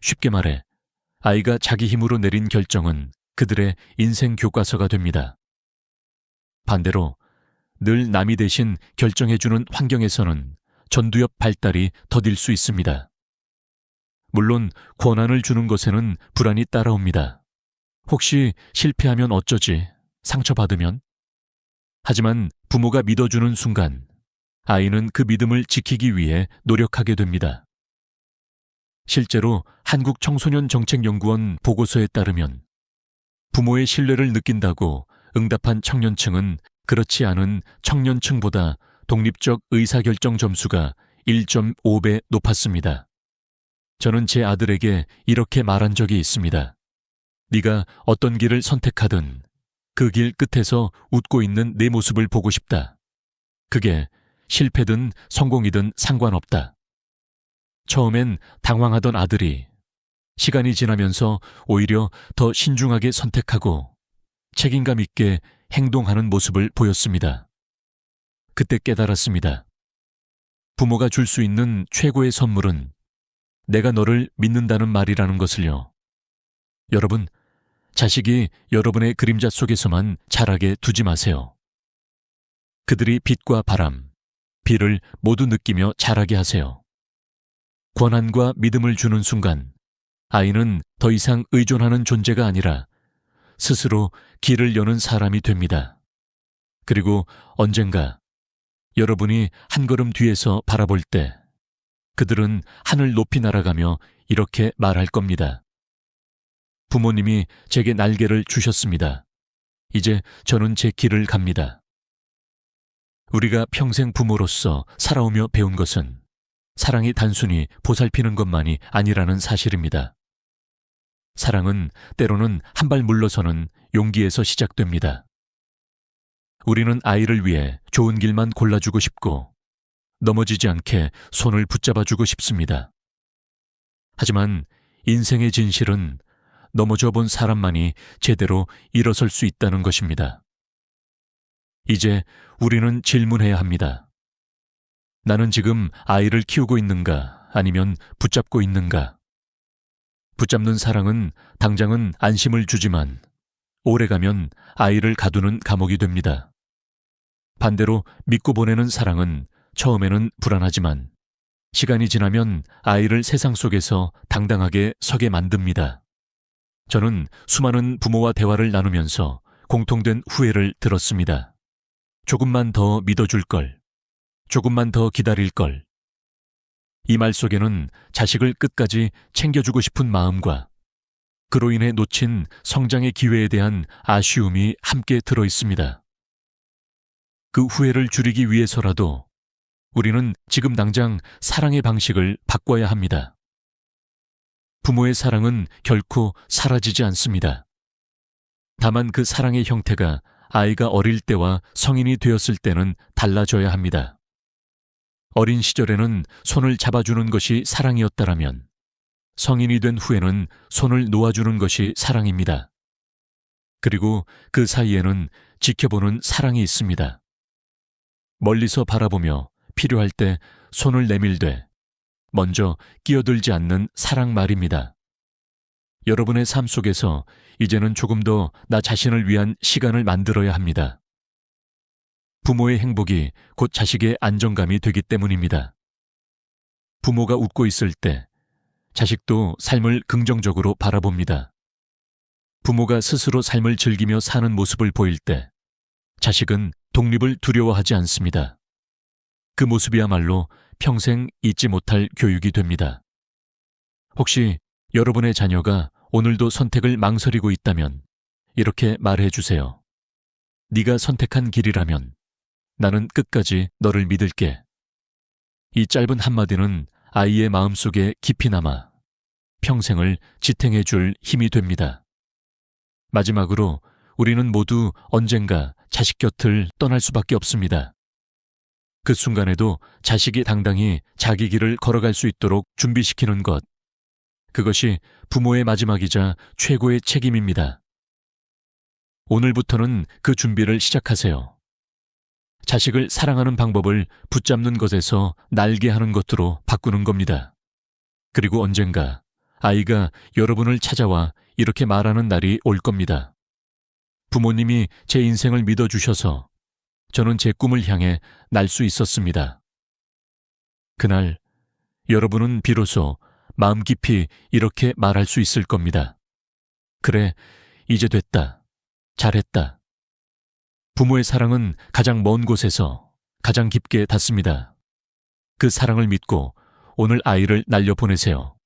쉽게 말해 아이가 자기 힘으로 내린 결정은 그들의 인생 교과서가 됩니다. 반대로 늘 남이 대신 결정해주는 환경에서는 전두엽 발달이 더딜 수 있습니다. 물론 권한을 주는 것에는 불안이 따라옵니다. 혹시 실패하면 어쩌지? 상처받으면? 하지만 부모가 믿어주는 순간 아이는 그 믿음을 지키기 위해 노력하게 됩니다. 실제로 한국청소년정책연구원 보고서에 따르면 부모의 신뢰를 느낀다고 응답한 청년층은 그렇지 않은 청년층보다 독립적 의사결정 점수가 1.5배 높았습니다. 저는 제 아들에게 이렇게 말한 적이 있습니다. 네가 어떤 길을 선택하든 그 길 끝에서 웃고 있는 내 모습을 보고 싶다. 그게 실패든 성공이든 상관없다. 처음엔 당황하던 아들이 시간이 지나면서 오히려 더 신중하게 선택하고 책임감 있게 행동하는 모습을 보였습니다. 그때 깨달았습니다. 부모가 줄 수 있는 최고의 선물은 내가 너를 믿는다는 말이라는 것을요. 여러분, 자식이 여러분의 그림자 속에서만 자라게 두지 마세요. 그들이 빛과 바람, 비를 모두 느끼며 자라게 하세요. 권한과 믿음을 주는 순간 아이는 더 이상 의존하는 존재가 아니라 스스로 길을 여는 사람이 됩니다. 그리고 언젠가 여러분이 한 걸음 뒤에서 바라볼 때 그들은 하늘 높이 날아가며 이렇게 말할 겁니다. 부모님이 제게 날개를 주셨습니다. 이제 저는 제 길을 갑니다. 우리가 평생 부모로서 살아오며 배운 것은 사랑이 단순히 보살피는 것만이 아니라는 사실입니다. 사랑은 때로는 한 발 물러서는 용기에서 시작됩니다. 우리는 아이를 위해 좋은 길만 골라주고 싶고 넘어지지 않게 손을 붙잡아주고 싶습니다. 하지만 인생의 진실은 넘어져 본 사람만이 제대로 일어설 수 있다는 것입니다. 이제 우리는 질문해야 합니다. 나는 지금 아이를 키우고 있는가 아니면 붙잡고 있는가? 붙잡는 사랑은 당장은 안심을 주지만 오래가면 아이를 가두는 감옥이 됩니다. 반대로 믿고 보내는 사랑은 처음에는 불안하지만 시간이 지나면 아이를 세상 속에서 당당하게 서게 만듭니다. 저는 수많은 부모와 대화를 나누면서 공통된 후회를 들었습니다. 조금만 더 믿어줄 걸, 조금만 더 기다릴 걸. 이 말 속에는 자식을 끝까지 챙겨주고 싶은 마음과 그로 인해 놓친 성장의 기회에 대한 아쉬움이 함께 들어 있습니다. 그 후회를 줄이기 위해서라도 우리는 지금 당장 사랑의 방식을 바꿔야 합니다. 부모의 사랑은 결코 사라지지 않습니다. 다만 그 사랑의 형태가 아이가 어릴 때와 성인이 되었을 때는 달라져야 합니다. 어린 시절에는 손을 잡아주는 것이 사랑이었다라면 성인이 된 후에는 손을 놓아주는 것이 사랑입니다. 그리고 그 사이에는 지켜보는 사랑이 있습니다. 멀리서 바라보며 필요할 때 손을 내밀되 먼저 끼어들지 않는 사랑 말입니다. 여러분의 삶 속에서 이제는 조금 더 나 자신을 위한 시간을 만들어야 합니다. 부모의 행복이 곧 자식의 안정감이 되기 때문입니다. 부모가 웃고 있을 때 자식도 삶을 긍정적으로 바라봅니다. 부모가 스스로 삶을 즐기며 사는 모습을 보일 때 자식은 독립을 두려워하지 않습니다. 그 모습이야말로 평생 잊지 못할 교육이 됩니다. 혹시 여러분의 자녀가 오늘도 선택을 망설이고 있다면 이렇게 말해 주세요. 네가 선택한 길이라면 나는 끝까지 너를 믿을게. 이 짧은 한마디는 아이의 마음속에 깊이 남아 평생을 지탱해 줄 힘이 됩니다. 마지막으로 우리는 모두 언젠가 자식 곁을 떠날 수밖에 없습니다. 그 순간에도 자식이 당당히 자기 길을 걸어갈 수 있도록 준비시키는 것, 그것이 부모의 마지막이자 최고의 책임입니다. 오늘부터는 그 준비를 시작하세요. 자식을 사랑하는 방법을 붙잡는 것에서 날게 하는 것으로 바꾸는 겁니다. 그리고 언젠가 아이가 여러분을 찾아와 이렇게 말하는 날이 올 겁니다. 부모님이 제 인생을 믿어주셔서 저는 제 꿈을 향해 날 수 있었습니다. 그날 여러분은 비로소 마음 깊이 이렇게 말할 수 있을 겁니다. 그래, 이제 됐다. 잘했다. 부모의 사랑은 가장 먼 곳에서 가장 깊게 닿습니다. 그 사랑을 믿고 오늘 아이를 날려보내세요.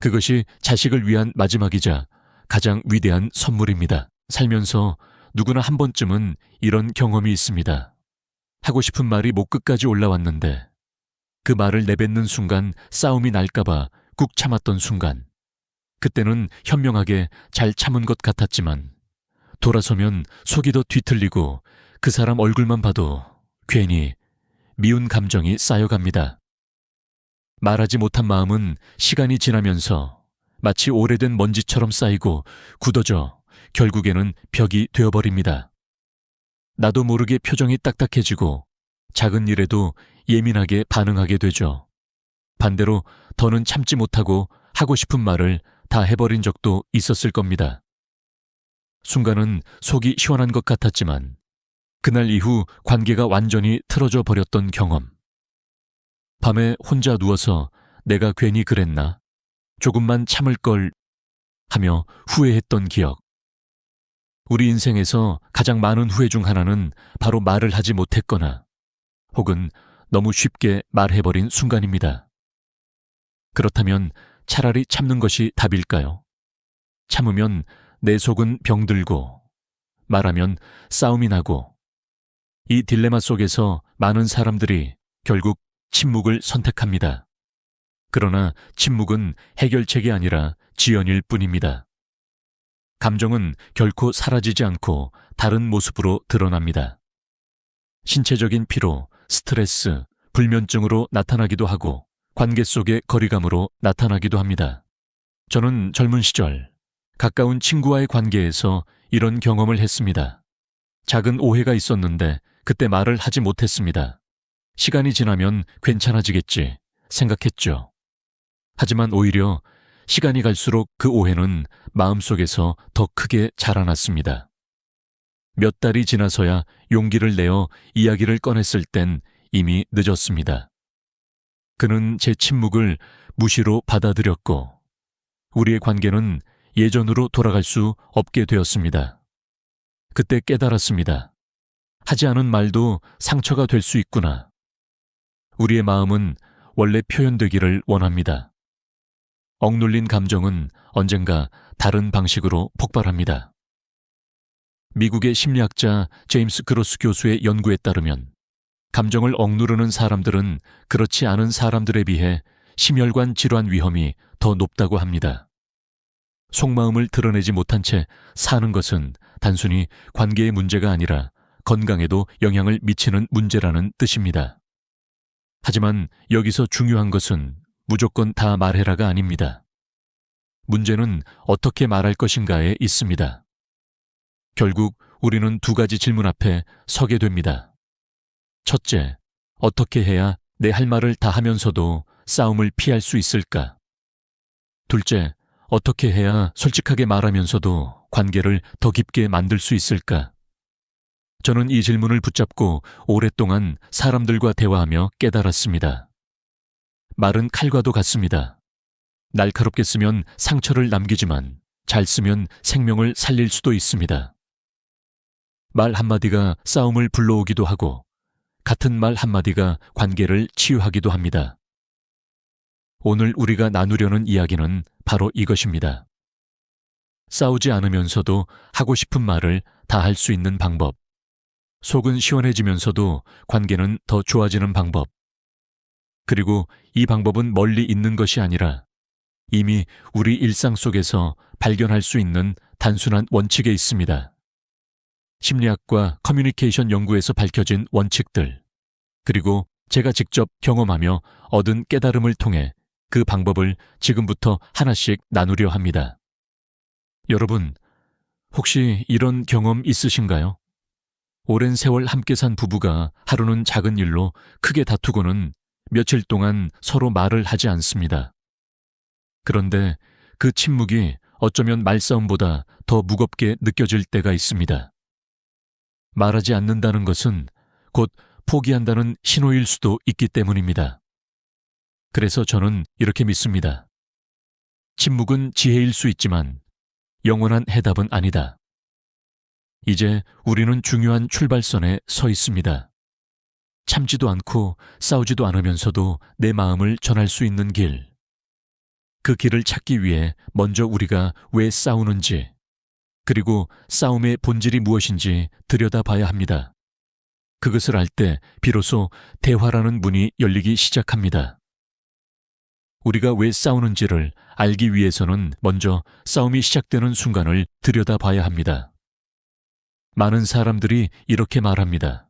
그것이 자식을 위한 마지막이자 가장 위대한 선물입니다. 살면서 누구나 한 번쯤은 이런 경험이 있습니다. 하고 싶은 말이 목 끝까지 올라왔는데 그 말을 내뱉는 순간 싸움이 날까봐 꾹 참았던 순간, 그때는 현명하게 잘 참은 것 같았지만 돌아서면 속이 더 뒤틀리고 그 사람 얼굴만 봐도 괜히 미운 감정이 쌓여갑니다. 말하지 못한 마음은 시간이 지나면서 마치 오래된 먼지처럼 쌓이고 굳어져 결국에는 벽이 되어버립니다. 나도 모르게 표정이 딱딱해지고 작은 일에도 예민하게 반응하게 되죠. 반대로 더는 참지 못하고 하고 싶은 말을 다 해버린 적도 있었을 겁니다. 순간은 속이 시원한 것 같았지만 그날 이후 관계가 완전히 틀어져 버렸던 경험. 밤에 혼자 누워서 내가 괜히 그랬나? 조금만 참을 걸 하며 후회했던 기억. 우리 인생에서 가장 많은 후회 중 하나는 바로 말을 하지 못했거나 혹은 너무 쉽게 말해버린 순간입니다. 그렇다면 차라리 참는 것이 답일까요? 참으면 내 속은 병들고 말하면 싸움이 나고 이 딜레마 속에서 많은 사람들이 결국 침묵을 선택합니다. 그러나 침묵은 해결책이 아니라 지연일 뿐입니다. 감정은 결코 사라지지 않고 다른 모습으로 드러납니다. 신체적인 피로, 스트레스, 불면증으로 나타나기도 하고 관계 속의 거리감으로 나타나기도 합니다. 저는 젊은 시절 가까운 친구와의 관계에서 이런 경험을 했습니다. 작은 오해가 있었는데 그때 말을 하지 못했습니다. 시간이 지나면 괜찮아지겠지 생각했죠. 하지만 오히려 시간이 갈수록 그 오해는 마음속에서 더 크게 자라났습니다. 몇 달이 지나서야 용기를 내어 이야기를 꺼냈을 땐 이미 늦었습니다. 그는 제 침묵을 무시로 받아들였고 우리의 관계는 예전으로 돌아갈 수 없게 되었습니다. 그때 깨달았습니다. 하지 않은 말도 상처가 될 수 있구나. 우리의 마음은 원래 표현되기를 원합니다. 억눌린 감정은 언젠가 다른 방식으로 폭발합니다. 미국의 심리학자 제임스 그로스 교수의 연구에 따르면 감정을 억누르는 사람들은 그렇지 않은 사람들에 비해 심혈관 질환 위험이 더 높다고 합니다. 속마음을 드러내지 못한 채 사는 것은 단순히 관계의 문제가 아니라 건강에도 영향을 미치는 문제라는 뜻입니다. 하지만 여기서 중요한 것은 무조건 다 말해라가 아닙니다. 문제는 어떻게 말할 것인가에 있습니다. 결국 우리는 두 가지 질문 앞에 서게 됩니다. 첫째, 어떻게 해야 내 할 말을 다 하면서도 싸움을 피할 수 있을까? 둘째, 어떻게 해야 솔직하게 말하면서도 관계를 더 깊게 만들 수 있을까? 저는 이 질문을 붙잡고 오랫동안 사람들과 대화하며 깨달았습니다. 말은 칼과도 같습니다. 날카롭게 쓰면 상처를 남기지만 잘 쓰면 생명을 살릴 수도 있습니다. 말 한마디가 싸움을 불러오기도 하고 같은 말 한마디가 관계를 치유하기도 합니다. 오늘 우리가 나누려는 이야기는 바로 이것입니다. 싸우지 않으면서도 하고 싶은 말을 다 할 수 있는 방법. 속은 시원해지면서도 관계는 더 좋아지는 방법. 그리고 이 방법은 멀리 있는 것이 아니라 이미 우리 일상 속에서 발견할 수 있는 단순한 원칙에 있습니다. 심리학과 커뮤니케이션 연구에서 밝혀진 원칙들, 그리고 제가 직접 경험하며 얻은 깨달음을 통해 그 방법을 지금부터 하나씩 나누려 합니다. 여러분, 혹시 이런 경험 있으신가요? 오랜 세월 함께 산 부부가 하루는 작은 일로 크게 다투고는 며칠 동안 서로 말을 하지 않습니다. 그런데 그 침묵이 어쩌면 말싸움보다 더 무겁게 느껴질 때가 있습니다. 말하지 않는다는 것은 곧 포기한다는 신호일 수도 있기 때문입니다. 그래서 저는 이렇게 믿습니다. 침묵은 지혜일 수 있지만 영원한 해답은 아니다. 이제 우리는 중요한 출발선에 서 있습니다. 참지도 않고 싸우지도 않으면서도 내 마음을 전할 수 있는 길. 그 길을 찾기 위해 먼저 우리가 왜 싸우는지, 그리고 싸움의 본질이 무엇인지 들여다봐야 합니다. 그것을 알 때 비로소 대화라는 문이 열리기 시작합니다. 우리가 왜 싸우는지를 알기 위해서는 먼저 싸움이 시작되는 순간을 들여다봐야 합니다. 많은 사람들이 이렇게 말합니다.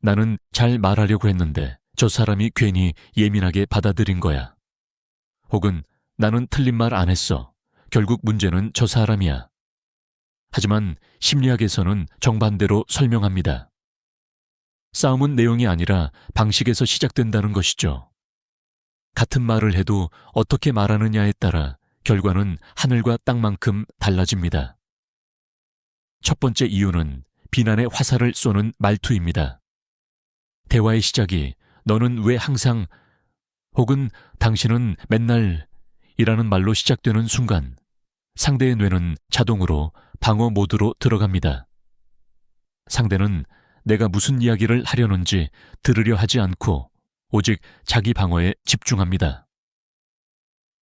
나는 잘 말하려고 했는데 저 사람이 괜히 예민하게 받아들인 거야. 혹은 나는 틀린 말 안 했어. 결국 문제는 저 사람이야. 하지만 심리학에서는 정반대로 설명합니다. 싸움은 내용이 아니라 방식에서 시작된다는 것이죠. 같은 말을 해도 어떻게 말하느냐에 따라 결과는 하늘과 땅만큼 달라집니다. 첫 번째 이유는 비난의 화살을 쏘는 말투입니다. 대화의 시작이 너는 왜 항상 혹은 당신은 맨날 이라는 말로 시작되는 순간 상대의 뇌는 자동으로 방어 모드로 들어갑니다. 상대는 내가 무슨 이야기를 하려는지 들으려 하지 않고 오직 자기 방어에 집중합니다.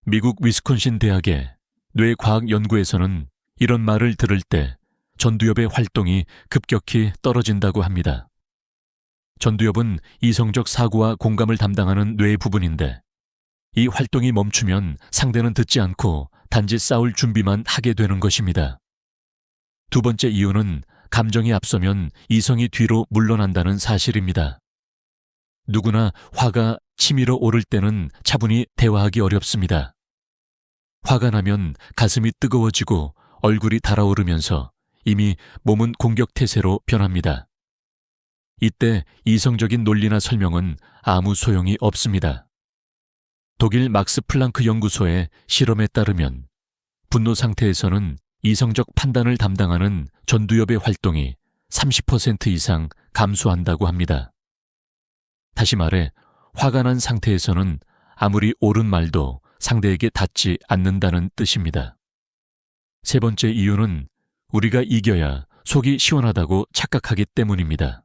미국 위스콘신 대학의 뇌과학 연구에서는 이런 말을 들을 때 전두엽의 활동이 급격히 떨어진다고 합니다. 전두엽은 이성적 사고와 공감을 담당하는 뇌 부분인데 이 활동이 멈추면 상대는 듣지 않고 단지 싸울 준비만 하게 되는 것입니다. 두 번째 이유는 감정이 앞서면 이성이 뒤로 물러난다는 사실입니다. 누구나 화가 치밀어 오를 때는 차분히 대화하기 어렵습니다. 화가 나면 가슴이 뜨거워지고 얼굴이 달아오르면서 이미 몸은 공격 태세로 변합니다. 이때 이성적인 논리나 설명은 아무 소용이 없습니다. 독일 막스 플랑크 연구소의 실험에 따르면 분노 상태에서는 이성적 판단을 담당하는 전두엽의 활동이 30% 이상 감소한다고 합니다. 다시 말해 화가 난 상태에서는 아무리 옳은 말도 상대에게 닿지 않는다는 뜻입니다. 세 번째 이유는 우리가 이겨야 속이 시원하다고 착각하기 때문입니다.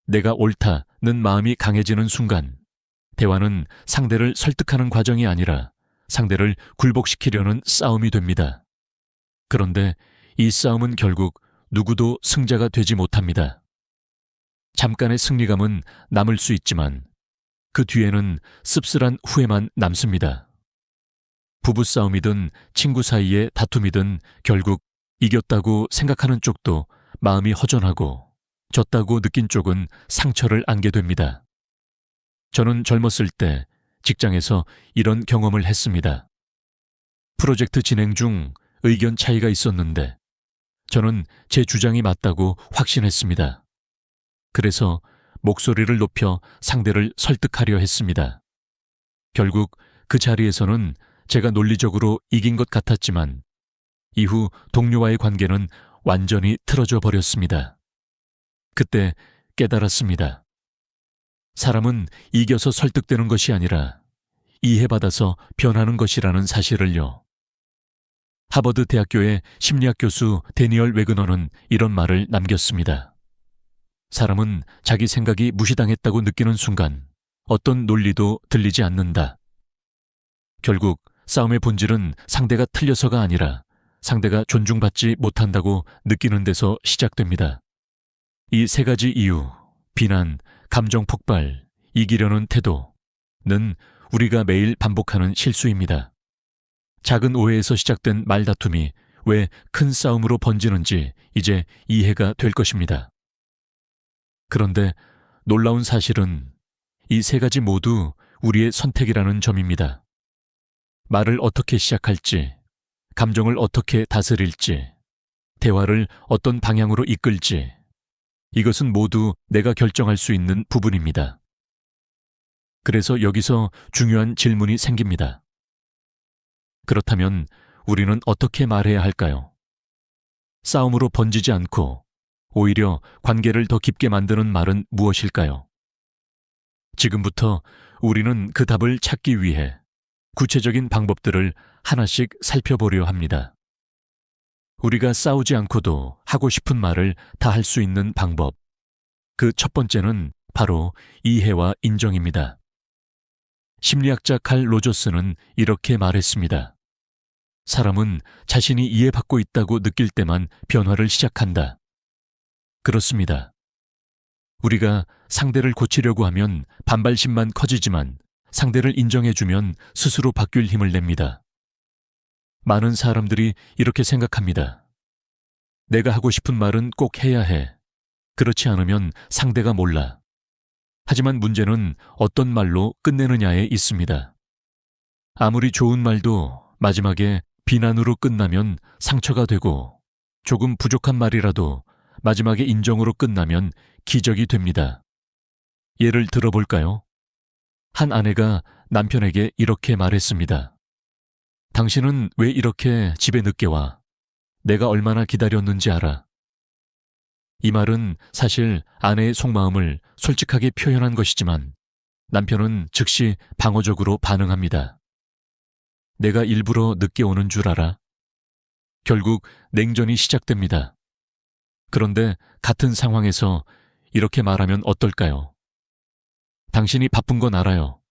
내가 옳다는 마음이 강해지는 순간 대화는 상대를 설득하는 과정이 아니라 상대를 굴복시키려는 싸움이 됩니다. 그런데 이 싸움은 결국 누구도 승자가 되지 못합니다. 잠깐의 승리감은 남을 수 있지만 그 뒤에는 씁쓸한 후회만 남습니다. 부부싸움이든 친구 사이의 다툼이든 결국 이겼다고 생각하는 쪽도 마음이 허전하고 졌다고 느낀 쪽은 상처를 안게 됩니다. 저는 젊었을 때 직장에서 이런 경험을 했습니다. 프로젝트 진행 중 의견 차이가 있었는데 저는 제 주장이 맞다고 확신했습니다. 그래서 목소리를 높여 상대를 설득하려 했습니다. 결국 그 자리에서는 제가 논리적으로 이긴 것 같았지만 이후 동료와의 관계는 완전히 틀어져 버렸습니다. 그때 깨달았습니다. 사람은 이겨서 설득되는 것이 아니라 이해받아서 변하는 것이라는 사실을요. 하버드 대학교의 심리학 교수 데니얼 웨그너는 이런 말을 남겼습니다. 사람은 자기 생각이 무시당했다고 느끼는 순간 어떤 논리도 들리지 않는다. 결국 싸움의 본질은 상대가 틀려서가 아니라 상대가 존중받지 못한다고 느끼는 데서 시작됩니다. 이 세 가지 이유, 비난, 감정 폭발, 이기려는 태도는 우리가 매일 반복하는 실수입니다. 작은 오해에서 시작된 말다툼이 왜 큰 싸움으로 번지는지 이제 이해가 될 것입니다. 그런데 놀라운 사실은 이 세 가지 모두 우리의 선택이라는 점입니다. 말을 어떻게 시작할지, 감정을 어떻게 다스릴지, 대화를 어떤 방향으로 이끌지, 이것은 모두 내가 결정할 수 있는 부분입니다. 그래서 여기서 중요한 질문이 생깁니다. 그렇다면 우리는 어떻게 말해야 할까요? 싸움으로 번지지 않고 오히려 관계를 더 깊게 만드는 말은 무엇일까요? 지금부터 우리는 그 답을 찾기 위해 구체적인 방법들을 하나씩 살펴보려 합니다. 우리가 싸우지 않고도 하고 싶은 말을 다 할 수 있는 방법. 그 첫 번째는 바로 이해와 인정입니다. 심리학자 칼 로저스는 이렇게 말했습니다. 사람은 자신이 이해받고 있다고 느낄 때만 변화를 시작한다. 그렇습니다. 우리가 상대를 고치려고 하면 반발심만 커지지만 상대를 인정해주면 스스로 바뀔 힘을 냅니다. 많은 사람들이 이렇게 생각합니다. 내가 하고 싶은 말은 꼭 해야 해. 그렇지 않으면 상대가 몰라. 하지만 문제는 어떤 말로 끝내느냐에 있습니다. 아무리 좋은 말도 마지막에 비난으로 끝나면 상처가 되고 조금 부족한 말이라도 마지막에 인정으로 끝나면 기적이 됩니다. 예를 들어볼까요? 한 아내가 남편에게 이렇게 말했습니다. 당신은 왜 이렇게 집에 늦게 와? 내가 얼마나 기다렸는지 알아. 이 말은 사실 아내의 속마음을 솔직하게 표현한 것이지만 남편은 즉시 방어적으로 반응합니다. 내가 일부러 늦게 오는 줄 알아? 결국 냉전이 시작됩니다. 그런데 같은 상황에서 이렇게 말하면 어떨까요? 당신이 바쁜 건 알아요.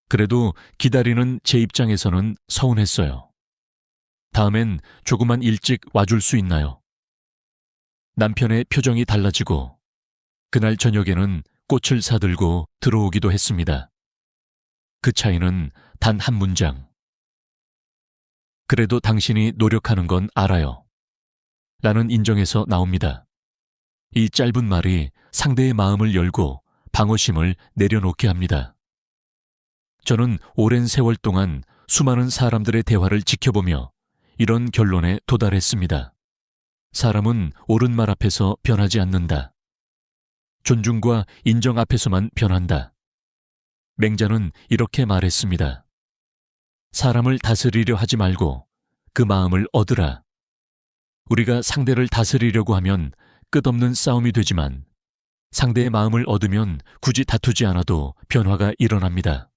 그래도 기다리는 제 입장에서는 서운했어요. 다음엔 조금만 일찍 와줄 수 있나요? 남편의 표정이 달라지고 그날 저녁에는 꽃을 사들고 들어오기도 했습니다. 그 차이는 단 한 문장. 그래도 당신이 노력하는 건 알아요. 라는 인정에서 나옵니다. 이 짧은 말이 상대의 마음을 열고 방어심을 내려놓게 합니다. 저는 오랜 세월 동안 수많은 사람들의 대화를 지켜보며 이런 결론에 도달했습니다. 사람은 옳은 말 앞에서 변하지 않는다. 존중과 인정 앞에서만 변한다. 맹자는 이렇게 말했습니다. 사람을 다스리려 하지 말고 그 마음을 얻으라. 우리가 상대를 다스리려고 하면 끝없는 싸움이 되지만 상대의 마음을 얻으면 굳이 다투지 않아도 변화가 일어납니다.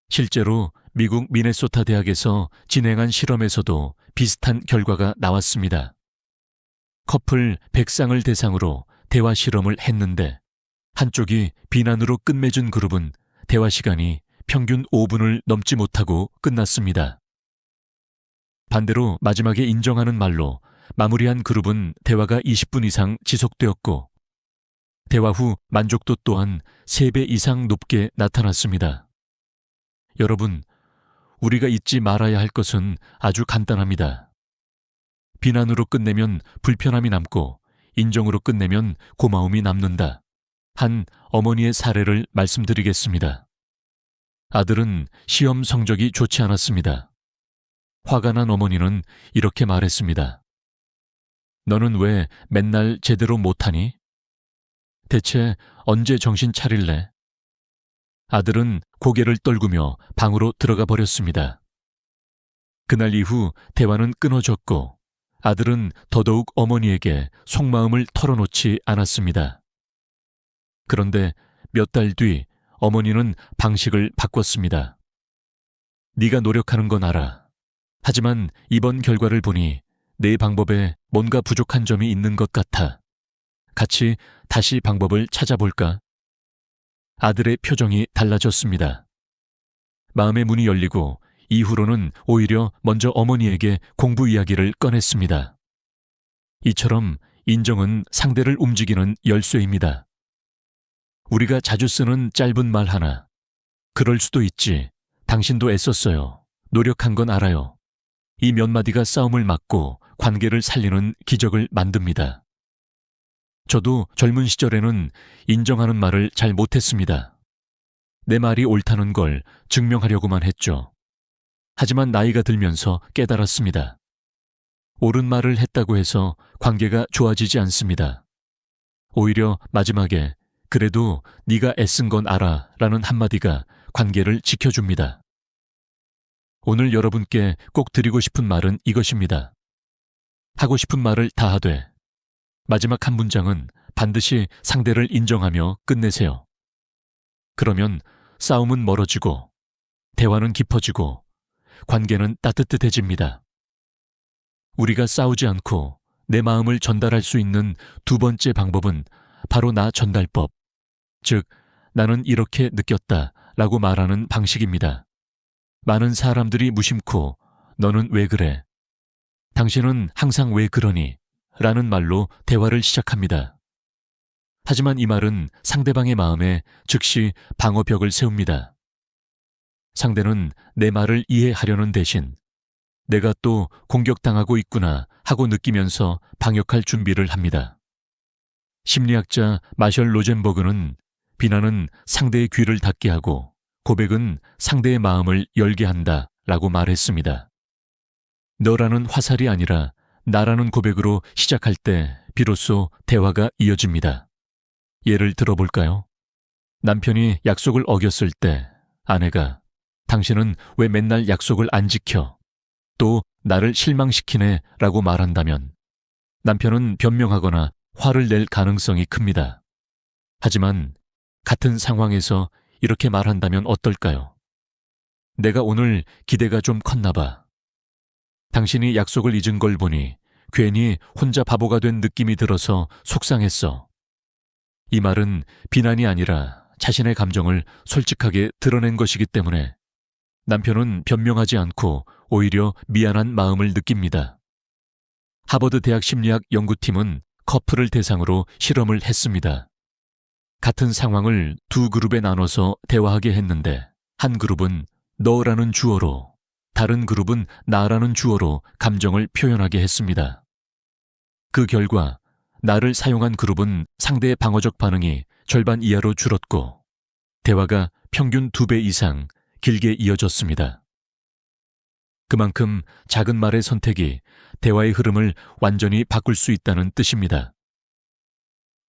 실제로 미국 미네소타 대학에서 진행한 실험에서도 비슷한 결과가 나왔습니다. 커플 100쌍을 대상으로 대화 실험을 했는데 한쪽이 비난으로 끝맺은 그룹은 대화 시간이 평균 5분을 넘지 못하고 끝났습니다. 반대로 마지막에 인정하는 말로 마무리한 그룹은 대화가 20분 이상 지속되었고, 대화 후 만족도 또한 3배 이상 높게 나타났습니다. 여러분, 우리가 잊지 말아야 할 것은 아주 간단합니다. 비난으로 끝내면 불편함이 남고 인정으로 끝내면 고마움이 남는다. 한 어머니의 사례를 말씀드리겠습니다. 아들은 시험 성적이 좋지 않았습니다. 화가 난 어머니는 이렇게 말했습니다. 너는 왜 맨날 제대로 못하니? 대체 언제 정신 차릴래? 아들은 고개를 떨구며 방으로 들어가 버렸습니다. 그날 이후 대화는 끊어졌고 아들은 더더욱 어머니에게 속마음을 털어놓지 않았습니다. 그런데 몇 달 뒤 어머니는 방식을 바꿨습니다. 네가 노력하는 건 알아. 하지만 이번 결과를 보니 내 방법에 뭔가 부족한 점이 있는 것 같아. 같이 다시 방법을 찾아볼까? 아들의 표정이 달라졌습니다. 마음의 문이 열리고 이후로는 오히려 먼저 어머니에게 공부 이야기를 꺼냈습니다. 이처럼 인정은 상대를 움직이는 열쇠입니다. 우리가 자주 쓰는 짧은 말 하나. 그럴 수도 있지. 당신도 애썼어요. 노력한 건 알아요. 이 몇 마디가 싸움을 막고 관계를 살리는 기적을 만듭니다. 저도 젊은 시절에는 인정하는 말을 잘 못했습니다. 내 말이 옳다는 걸 증명하려고만 했죠. 하지만 나이가 들면서 깨달았습니다. 옳은 말을 했다고 해서 관계가 좋아지지 않습니다. 오히려 마지막에 그래도 네가 애쓴 건 알아 라는 한마디가 관계를 지켜줍니다. 오늘 여러분께 꼭 드리고 싶은 말은 이것입니다. 하고 싶은 말을 다 하되 마지막 한 문장은 반드시 상대를 인정하며 끝내세요. 그러면 싸움은 멀어지고 대화는 깊어지고 관계는 따뜻해집니다. 우리가 싸우지 않고 내 마음을 전달할 수 있는 두 번째 방법은 바로 나 전달법, 즉 나는 이렇게 느꼈다 라고 말하는 방식입니다. 많은 사람들이 무심코 너는 왜 그래? 당신은 항상 왜 그러니? 라는 말로 대화를 시작합니다. 하지만 이 말은 상대방의 마음에 즉시 방어벽을 세웁니다. 상대는 내 말을 이해하려는 대신 내가 또 공격당하고 있구나 하고 느끼면서 방역할 준비를 합니다. 심리학자 마셜 로젠버그는 비난은 상대의 귀를 닫게 하고 고백은 상대의 마음을 열게 한다 라고 말했습니다. 너라는 화살이 아니라 나라는 고백으로 시작할 때 비로소 대화가 이어집니다. 예를 들어볼까요? 남편이 약속을 어겼을 때 아내가 당신은 왜 맨날 약속을 안 지켜? 또 나를 실망시키네 라고 말한다면 남편은 변명하거나 화를 낼 가능성이 큽니다. 하지만 같은 상황에서 이렇게 말한다면 어떨까요? 내가 오늘 기대가 좀 컸나 봐. 당신이 약속을 잊은 걸 보니 괜히 혼자 바보가 된 느낌이 들어서 속상했어. 이 말은 비난이 아니라 자신의 감정을 솔직하게 드러낸 것이기 때문에 남편은 변명하지 않고 오히려 미안한 마음을 느낍니다. 하버드 대학 심리학 연구팀은 커플을 대상으로 실험을 했습니다. 같은 상황을 두 그룹에 나눠서 대화하게 했는데 한 그룹은 너라는 주어로, 다른 그룹은 나라는 주어로 감정을 표현하게 했습니다. 그 결과 나를 사용한 그룹은 상대의 방어적 반응이 절반 이하로 줄었고 대화가 평균 2배 이상 길게 이어졌습니다. 그만큼 작은 말의 선택이 대화의 흐름을 완전히 바꿀 수 있다는 뜻입니다.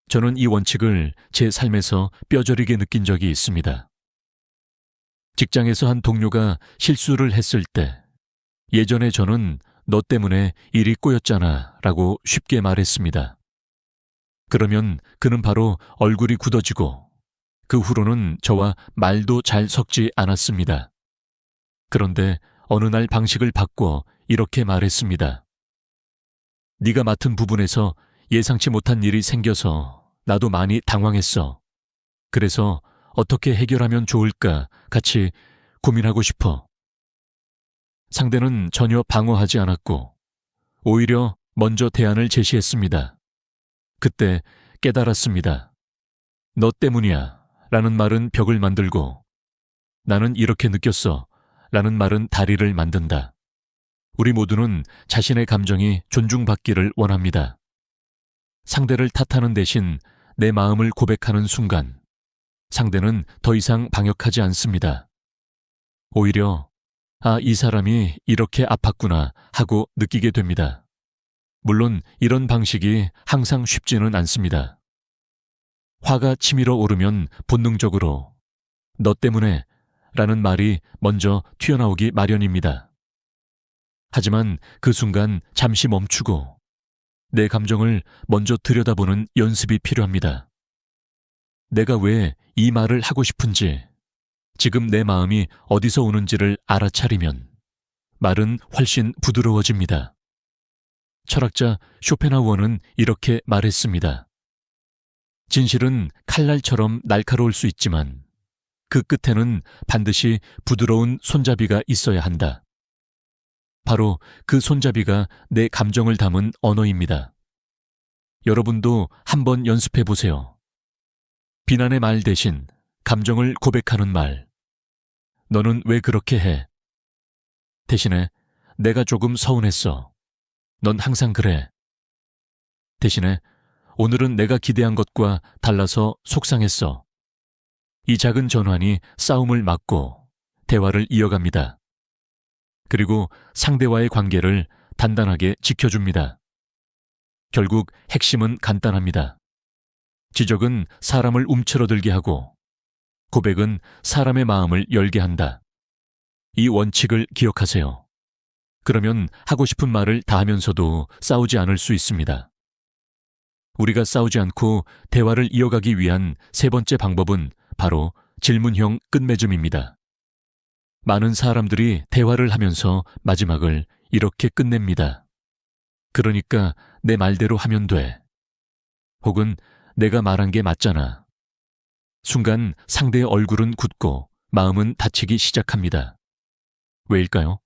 저는 이 원칙을 제 삶에서 뼈저리게 느낀 적이 있습니다. 직장에서 한 동료가 실수를 했을 때 예전에 저는 너 때문에 일이 꼬였잖아 라고 쉽게 말했습니다. 그러면 그는 바로 얼굴이 굳어지고 그 후로는 저와 말도 잘 섞지 않았습니다. 그런데 어느 날 방식을 바꿔 이렇게 말했습니다. 네가 맡은 부분에서 예상치 못한 일이 생겨서 나도 많이 당황했어. 그래서 어떻게 해결하면 좋을까 같이 고민하고 싶어. 상대는 전혀 방어하지 않았고 오히려 먼저 대안을 제시했습니다. 그때 깨달았습니다. 너 때문이야 라는 말은 벽을 만들고 나는 이렇게 느꼈어 라는 말은 다리를 만든다. 우리 모두는 자신의 감정이 존중받기를 원합니다. 상대를 탓하는 대신 내 마음을 고백하는 순간 상대는 더 이상 방역하지 않습니다. 오히려 이 사람이 이렇게 아팠구나 하고 느끼게 됩니다. 물론 이런 방식이 항상 쉽지는 않습니다. 화가 치밀어 오르면 본능적으로 너 때문에 라는 말이 먼저 튀어나오기 마련입니다. 하지만 그 순간 잠시 멈추고 내 감정을 먼저 들여다보는 연습이 필요합니다. 내가 왜 이 말을 하고 싶은지, 지금 내 마음이 어디서 오는지를 알아차리면 말은 훨씬 부드러워집니다. 철학자 쇼펜하우어는 이렇게 말했습니다. 진실은 칼날처럼 날카로울 수 있지만 그 끝에는 반드시 부드러운 손잡이가 있어야 한다. 바로 그 손잡이가 내 감정을 담은 언어입니다. 여러분도 한번 연습해 보세요. 비난의 말 대신 감정을 고백하는 말. 너는 왜 그렇게 해? 대신에 내가 조금 서운했어. 넌 항상 그래. 대신에 오늘은 내가 기대한 것과 달라서 속상했어. 이 작은 전환이 싸움을 막고 대화를 이어갑니다. 그리고 상대와의 관계를 단단하게 지켜줍니다. 결국 핵심은 간단합니다. 지적은 사람을 움츠러들게 하고 고백은 사람의 마음을 열게 한다. 이 원칙을 기억하세요. 그러면 하고 싶은 말을 다 하면서도 싸우지 않을 수 있습니다. 우리가 싸우지 않고 대화를 이어가기 위한 세 번째 방법은 바로 질문형 끝맺음입니다. 많은 사람들이 대화를 하면서 마지막을 이렇게 끝냅니다. 그러니까 내 말대로 하면 돼. 혹은 내가 말한 게 맞잖아. 순간 상대의 얼굴은 굳고 마음은 다치기 시작합니다. 왜일까요?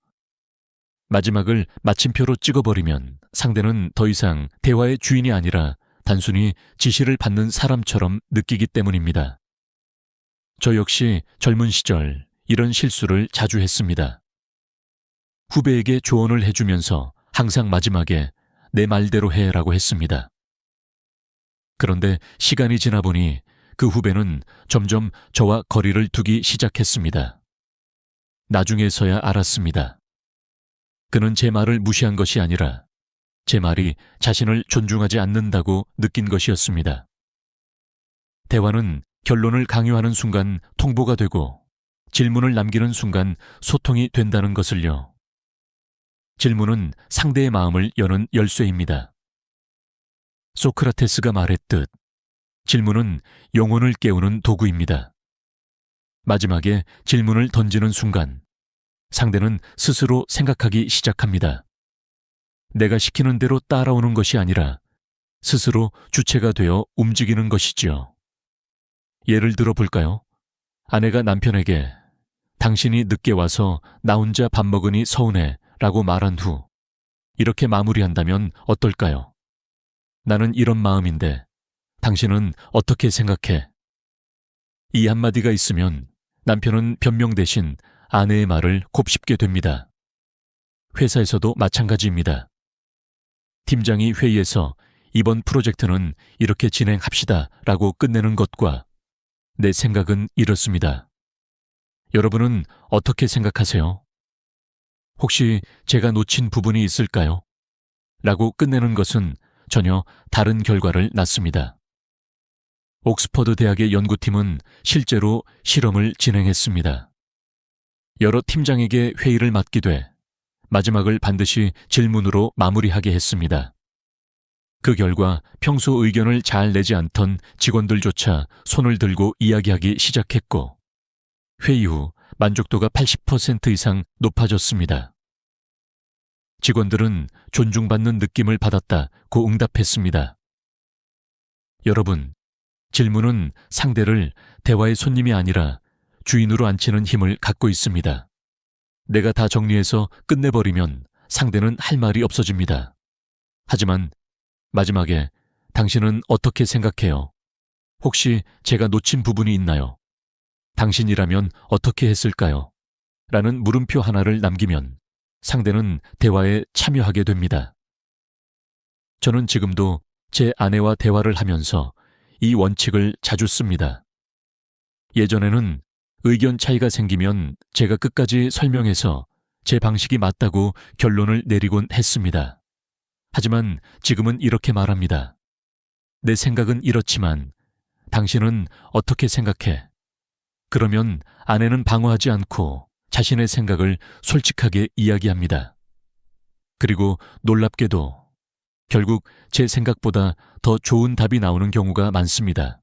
마지막을 마침표로 찍어버리면 상대는 더 이상 대화의 주인이 아니라 단순히 지시를 받는 사람처럼 느끼기 때문입니다. 저 역시 젊은 시절 이런 실수를 자주 했습니다. 후배에게 조언을 해주면서 항상 마지막에 내 말대로 해라고 했습니다. 그런데 시간이 지나 보니 그 후배는 점점 저와 거리를 두기 시작했습니다. 나중에서야 알았습니다. 그는 제 말을 무시한 것이 아니라 제 말이 자신을 존중하지 않는다고 느낀 것이었습니다. 대화는 결론을 강요하는 순간 통보가 되고 질문을 남기는 순간 소통이 된다는 것을요. 질문은 상대의 마음을 여는 열쇠입니다. 소크라테스가 말했듯 질문은 영혼을 깨우는 도구입니다. 마지막에 질문을 던지는 순간 상대는 스스로 생각하기 시작합니다. 내가 시키는 대로 따라오는 것이 아니라 스스로 주체가 되어 움직이는 것이지요. 예를 들어 볼까요? 아내가 남편에게 당신이 늦게 와서 나 혼자 밥 먹으니 서운해 라고 말한 후 이렇게 마무리한다면 어떨까요? 나는 이런 마음인데 당신은 어떻게 생각해? 이 한마디가 있으면 남편은 변명 대신 아내의 말을 곱씹게 됩니다. 회사에서도 마찬가지입니다. 팀장이 회의에서 이번 프로젝트는 이렇게 진행합시다 라고 끝내는 것과 내 생각은 이렇습니다. 여러분은 어떻게 생각하세요? 혹시 제가 놓친 부분이 있을까요? 라고 끝내는 것은 전혀 다른 결과를 낳습니다. 옥스퍼드 대학의 연구팀은 실제로 실험을 진행했습니다. 여러 팀장에게 회의를 맡기되 마지막을 반드시 질문으로 마무리하게 했습니다. 그 결과 평소 의견을 잘 내지 않던 직원들조차 손을 들고 이야기하기 시작했고 회의 후 만족도가 80% 이상 높아졌습니다. 직원들은 존중받는 느낌을 받았다고 응답했습니다. 여러분, 질문은 상대를 대화의 손님이 아니라 주인으로 앉히는 힘을 갖고 있습니다. 내가 다 정리해서 끝내버리면 상대는 할 말이 없어집니다. 하지만 마지막에 당신은 어떻게 생각해요? 혹시 제가 놓친 부분이 있나요? 당신이라면 어떻게 했을까요? 라는 물음표 하나를 남기면 상대는 대화에 참여하게 됩니다. 저는 지금도 제 아내와 대화를 하면서 이 원칙을 자주 씁니다. 예전에는 의견 차이가 생기면 제가 끝까지 설명해서 제 방식이 맞다고 결론을 내리곤 했습니다. 하지만 지금은 이렇게 말합니다. 내 생각은 이렇지만 당신은 어떻게 생각해? 그러면 아내는 방어하지 않고 자신의 생각을 솔직하게 이야기합니다. 그리고 놀랍게도 결국 제 생각보다 더 좋은 답이 나오는 경우가 많습니다.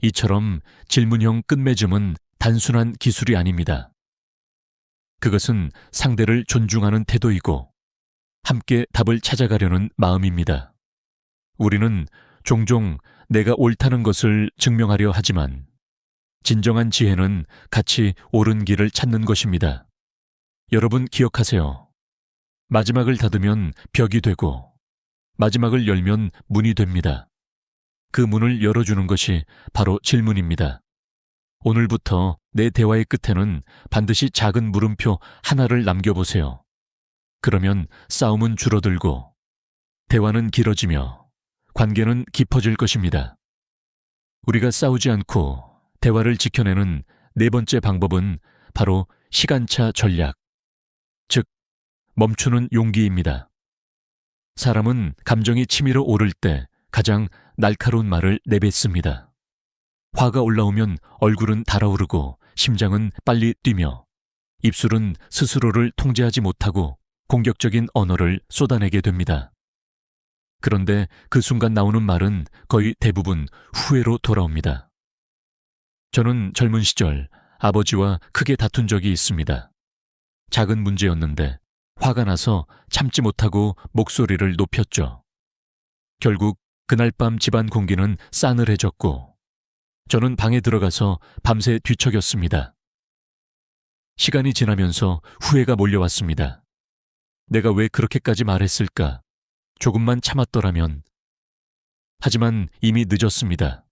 이처럼 질문형 끝맺음은 단순한 기술이 아닙니다. 그것은 상대를 존중하는 태도이고 함께 답을 찾아가려는 마음입니다. 우리는 종종 내가 옳다는 것을 증명하려 하지만 진정한 지혜는 같이 옳은 길을 찾는 것입니다. 여러분 기억하세요. 마지막을 닫으면 벽이 되고 마지막을 열면 문이 됩니다. 그 문을 열어주는 것이 바로 질문입니다. 오늘부터 내 대화의 끝에는 반드시 작은 물음표 하나를 남겨보세요. 그러면 싸움은 줄어들고 대화는 길어지며 관계는 깊어질 것입니다. 우리가 싸우지 않고 대화를 지켜내는 네 번째 방법은 바로 시간차 전략, 즉 멈추는 용기입니다. 사람은 감정이 치밀어 오를 때 가장 날카로운 말을 내뱉습니다. 화가 올라오면 얼굴은 달아오르고 심장은 빨리 뛰며 입술은 스스로를 통제하지 못하고 공격적인 언어를 쏟아내게 됩니다. 그런데 그 순간 나오는 말은 거의 대부분 후회로 돌아옵니다. 저는 젊은 시절 아버지와 크게 다툰 적이 있습니다. 작은 문제였는데 화가 나서 참지 못하고 목소리를 높였죠. 결국 그날 밤 집안 공기는 싸늘해졌고 저는 방에 들어가서 밤새 뒤척였습니다. 시간이 지나면서 후회가 몰려왔습니다. 내가 왜 그렇게까지 말했을까? 조금만 참았더라면. 하지만 이미 늦었습니다.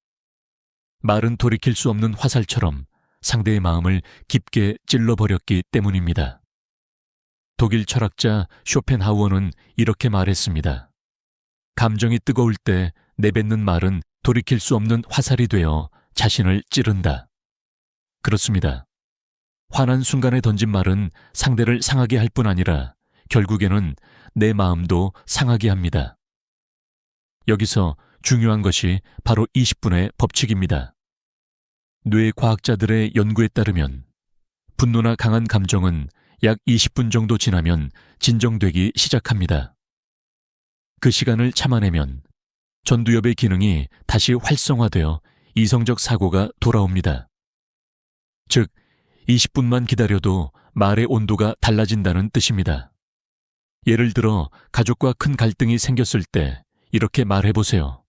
말은 돌이킬 수 없는 화살처럼 상대의 마음을 깊게 찔러버렸기 때문입니다. 독일 철학자 쇼펜하우어는 이렇게 말했습니다. 감정이 뜨거울 때 내뱉는 말은 돌이킬 수 없는 화살이 되어 자신을 찌른다. 그렇습니다. 화난 순간에 던진 말은 상대를 상하게 할 뿐 아니라 결국에는 내 마음도 상하게 합니다. 여기서 중요한 것이 바로 20분의 법칙입니다. 뇌과학자들의 연구에 따르면 분노나 강한 감정은 약 20분 정도 지나면 진정되기 시작합니다. 그 시간을 참아내면 전두엽의 기능이 다시 활성화되어 이성적 사고가 돌아옵니다. 즉, 20분만 기다려도 말의 온도가 달라진다는 뜻입니다. 예를 들어 가족과 큰 갈등이 생겼을 때 이렇게 말해보세요.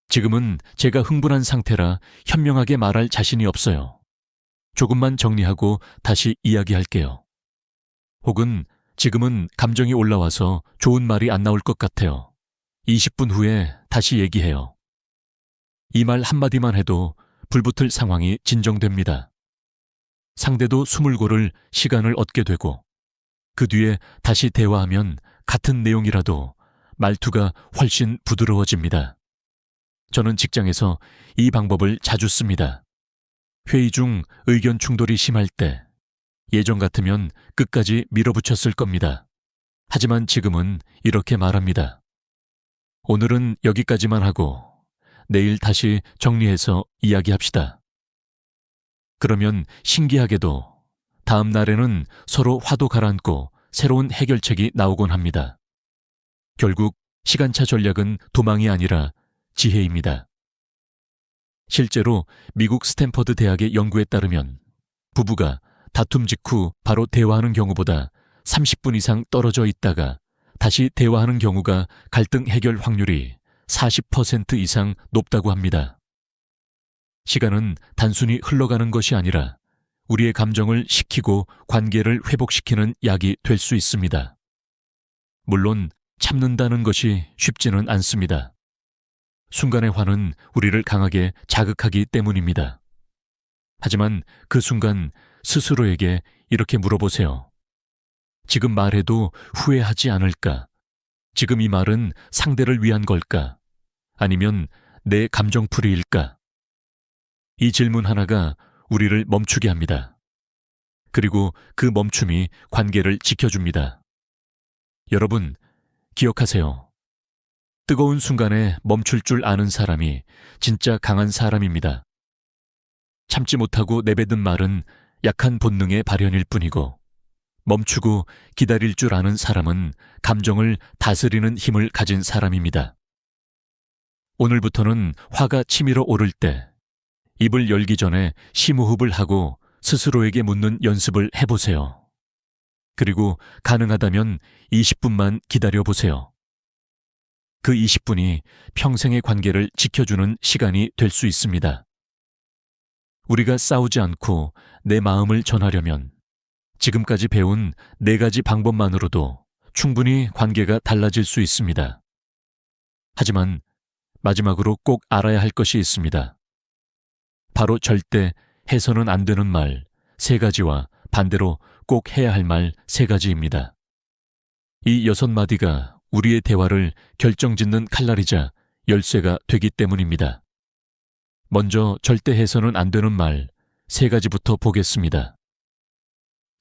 지금은 제가 흥분한 상태라 현명하게 말할 자신이 없어요. 조금만 정리하고 다시 이야기할게요. 혹은 지금은 감정이 올라와서 좋은 말이 안 나올 것 같아요. 20분 후에 다시 얘기해요. 이 말 한마디만 해도 불붙을 상황이 진정됩니다. 상대도 숨을 고를 시간을 얻게 되고 그 뒤에 다시 대화하면 같은 내용이라도 말투가 훨씬 부드러워집니다. 저는 직장에서 이 방법을 자주 씁니다. 회의 중 의견 충돌이 심할 때 예전 같으면 끝까지 밀어붙였을 겁니다. 하지만 지금은 이렇게 말합니다. 오늘은 여기까지만 하고 내일 다시 정리해서 이야기합시다. 그러면 신기하게도 다음 날에는 서로 화도 가라앉고 새로운 해결책이 나오곤 합니다. 결국 시간차 전략은 도망이 아니라 지혜입니다. 실제로 미국 스탠퍼드 대학의 연구에 따르면 부부가 다툼 직후 바로 대화하는 경우보다 30분 이상 떨어져 있다가 다시 대화하는 경우가 갈등 해결 확률이 40% 이상 높다고 합니다. 시간은 단순히 흘러가는 것이 아니라 우리의 감정을 식히고 관계를 회복시키는 약이 될 수 있습니다. 물론 참는다는 것이 쉽지는 않습니다. 순간의 화는 우리를 강하게 자극하기 때문입니다. 하지만 그 순간 스스로에게 이렇게 물어보세요. 지금 말해도 후회하지 않을까? 지금 이 말은 상대를 위한 걸까? 아니면 내 감정풀이일까? 이 질문 하나가 우리를 멈추게 합니다. 그리고 그 멈춤이 관계를 지켜줍니다. 여러분, 기억하세요. 뜨거운 순간에 멈출 줄 아는 사람이 진짜 강한 사람입니다. 참지 못하고 내뱉은 말은 약한 본능의 발현일 뿐이고, 멈추고 기다릴 줄 아는 사람은 감정을 다스리는 힘을 가진 사람입니다. 오늘부터는 화가 치밀어 오를 때 입을 열기 전에 심호흡을 하고 스스로에게 묻는 연습을 해보세요. 그리고 가능하다면 20분만 기다려보세요. 그 20분이 평생의 관계를 지켜주는 시간이 될 수 있습니다. 우리가 싸우지 않고 내 마음을 전하려면 지금까지 배운 4가지 방법만으로도 충분히 관계가 달라질 수 있습니다. 하지만 마지막으로 꼭 알아야 할 것이 있습니다. 바로 절대 해서는 안 되는 말 3가지와 반대로 꼭 해야 할 말 3가지입니다. 이 6마디가 우리의 대화를 결정짓는 칼날이자 열쇠가 되기 때문입니다. 먼저 절대 해서는 안 되는 말 3가지부터 보겠습니다.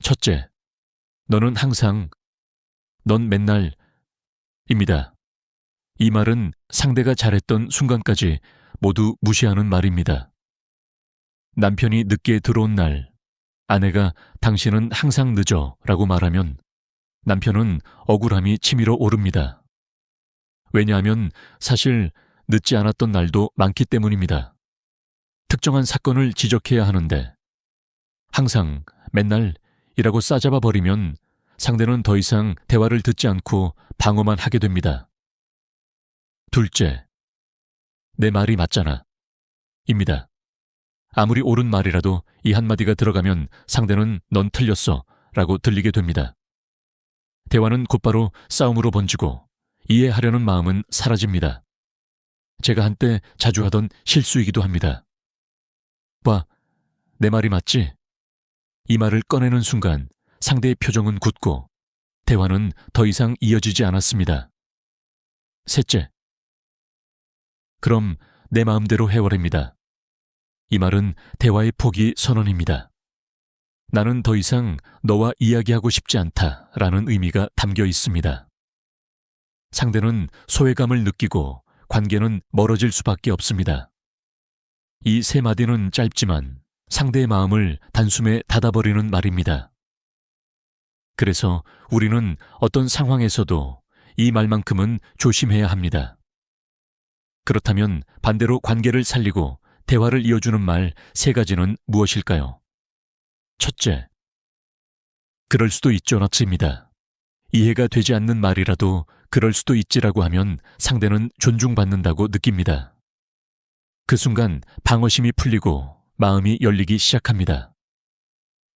첫째, 너는 항상, 넌 맨날 입니다. 이 말은 상대가 잘했던 순간까지 모두 무시하는 말입니다. 남편이 늦게 들어온 날, 아내가 당신은 항상 늦어 라고 말하면 남편은 억울함이 치밀어 오릅니다. 왜냐하면 사실 늦지 않았던 날도 많기 때문입니다. 특정한 사건을 지적해야 하는데 항상, 맨날 이라고 싸잡아 버리면 상대는 더 이상 대화를 듣지 않고 방어만 하게 됩니다. 둘째, 내 말이 맞잖아 입니다. 아무리 옳은 말이라도 이 한마디가 들어가면 상대는 넌 틀렸어 라고 들리게 됩니다. 대화는 곧바로 싸움으로 번지고 이해하려는 마음은 사라집니다. 제가 한때 자주 하던 실수이기도 합니다. 봐, 내 말이 맞지? 이 말을 꺼내는 순간 상대의 표정은 굳고 대화는 더 이상 이어지지 않았습니다. 셋째, 그럼 내 마음대로 해와랍니다. 이 말은 대화의 포기 선언입니다. 나는 더 이상 너와 이야기하고 싶지 않다라는 의미가 담겨 있습니다. 상대는 소외감을 느끼고 관계는 멀어질 수밖에 없습니다. 이 3마디는 짧지만 상대의 마음을 단숨에 닫아버리는 말입니다. 그래서 우리는 어떤 상황에서도 이 말만큼은 조심해야 합니다. 그렇다면 반대로 관계를 살리고 대화를 이어주는 말 3가지는 무엇일까요? 첫째, 그럴 수도 있죠라입니다. 이해가 되지 않는 말이라도 그럴 수도 있지라고 하면 상대는 존중받는다고 느낍니다. 그 순간 방어심이 풀리고 마음이 열리기 시작합니다.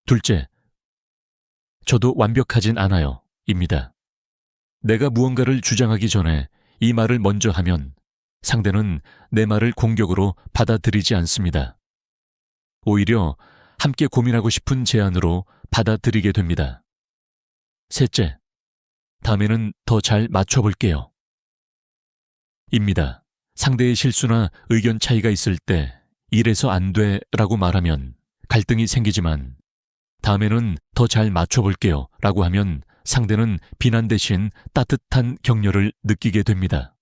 둘째, 저도 완벽하진 않아요 입니다. 내가 무언가를 주장하기 전에 이 말을 먼저 하면 상대는 내 말을 공격으로 받아들이지 않습니다. 오히려 함께 고민하고 싶은 제안으로 받아들이게 됩니다. 셋째, 다음에는 더 잘 맞춰볼게요 입니다. 상대의 실수나 의견 차이가 있을 때 이래서 안 돼 라고 말하면 갈등이 생기지만 다음에는 더 잘 맞춰볼게요 라고 하면 상대는 비난 대신 따뜻한 격려를 느끼게 됩니다.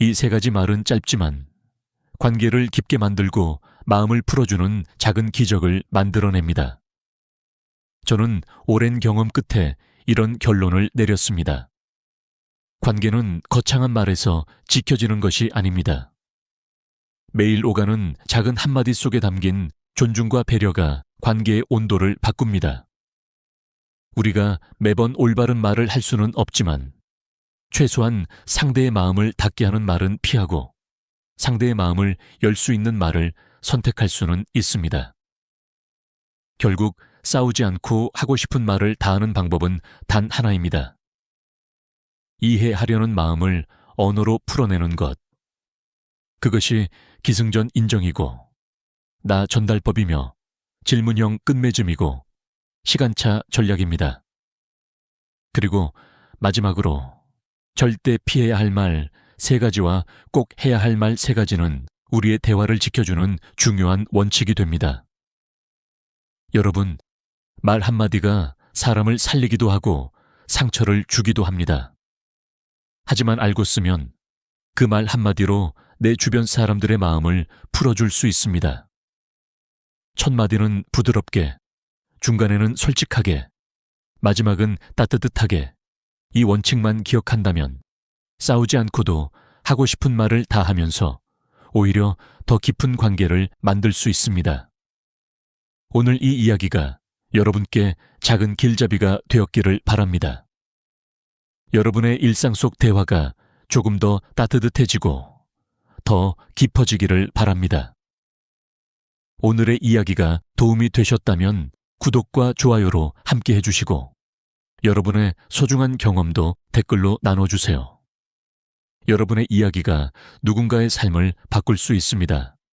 이 3가지 말은 짧지만 관계를 깊게 만들고 마음을 풀어주는 작은 기적을 만들어냅니다. 저는 오랜 경험 끝에 이런 결론을 내렸습니다. 관계는 거창한 말에서 지켜지는 것이 아닙니다. 매일 오가는 작은 한마디 속에 담긴 존중과 배려가 관계의 온도를 바꿉니다. 우리가 매번 올바른 말을 할 수는 없지만 최소한 상대의 마음을 닫게 하는 말은 피하고 상대의 마음을 열 수 있는 말을 선택할 수는 있습니다. 결국 싸우지 않고 하고 싶은 말을 다 하는 방법은 단 하나입니다. 이해하려는 마음을 언어로 풀어내는 것. 그것이 기승전 인정이고 나 전달법이며 질문형 끝맺음이고 시간차 전략입니다. 그리고 마지막으로 절대 피해야 할 말 3가지와 꼭 해야 할 말 3가지는 우리의 대화를 지켜주는 중요한 원칙이 됩니다. 여러분, 말 한마디가 사람을 살리기도 하고 상처를 주기도 합니다. 하지만 알고 쓰면 그 말 한마디로 내 주변 사람들의 마음을 풀어줄 수 있습니다. 첫 마디는 부드럽게, 중간에는 솔직하게, 마지막은 따뜻하게 이 원칙만 기억한다면 싸우지 않고도 하고 싶은 말을 다 하면서 오히려 더 깊은 관계를 만들 수 있습니다. 오늘 이 이야기가 여러분께 작은 길잡이가 되었기를 바랍니다. 여러분의 일상 속 대화가 조금 더 따뜻해지고 더 깊어지기를 바랍니다. 오늘의 이야기가 도움이 되셨다면 구독과 좋아요로 함께 해주시고 여러분의 소중한 경험도 댓글로 나눠주세요. 여러분의 이야기가 누군가의 삶을 바꿀 수 있습니다.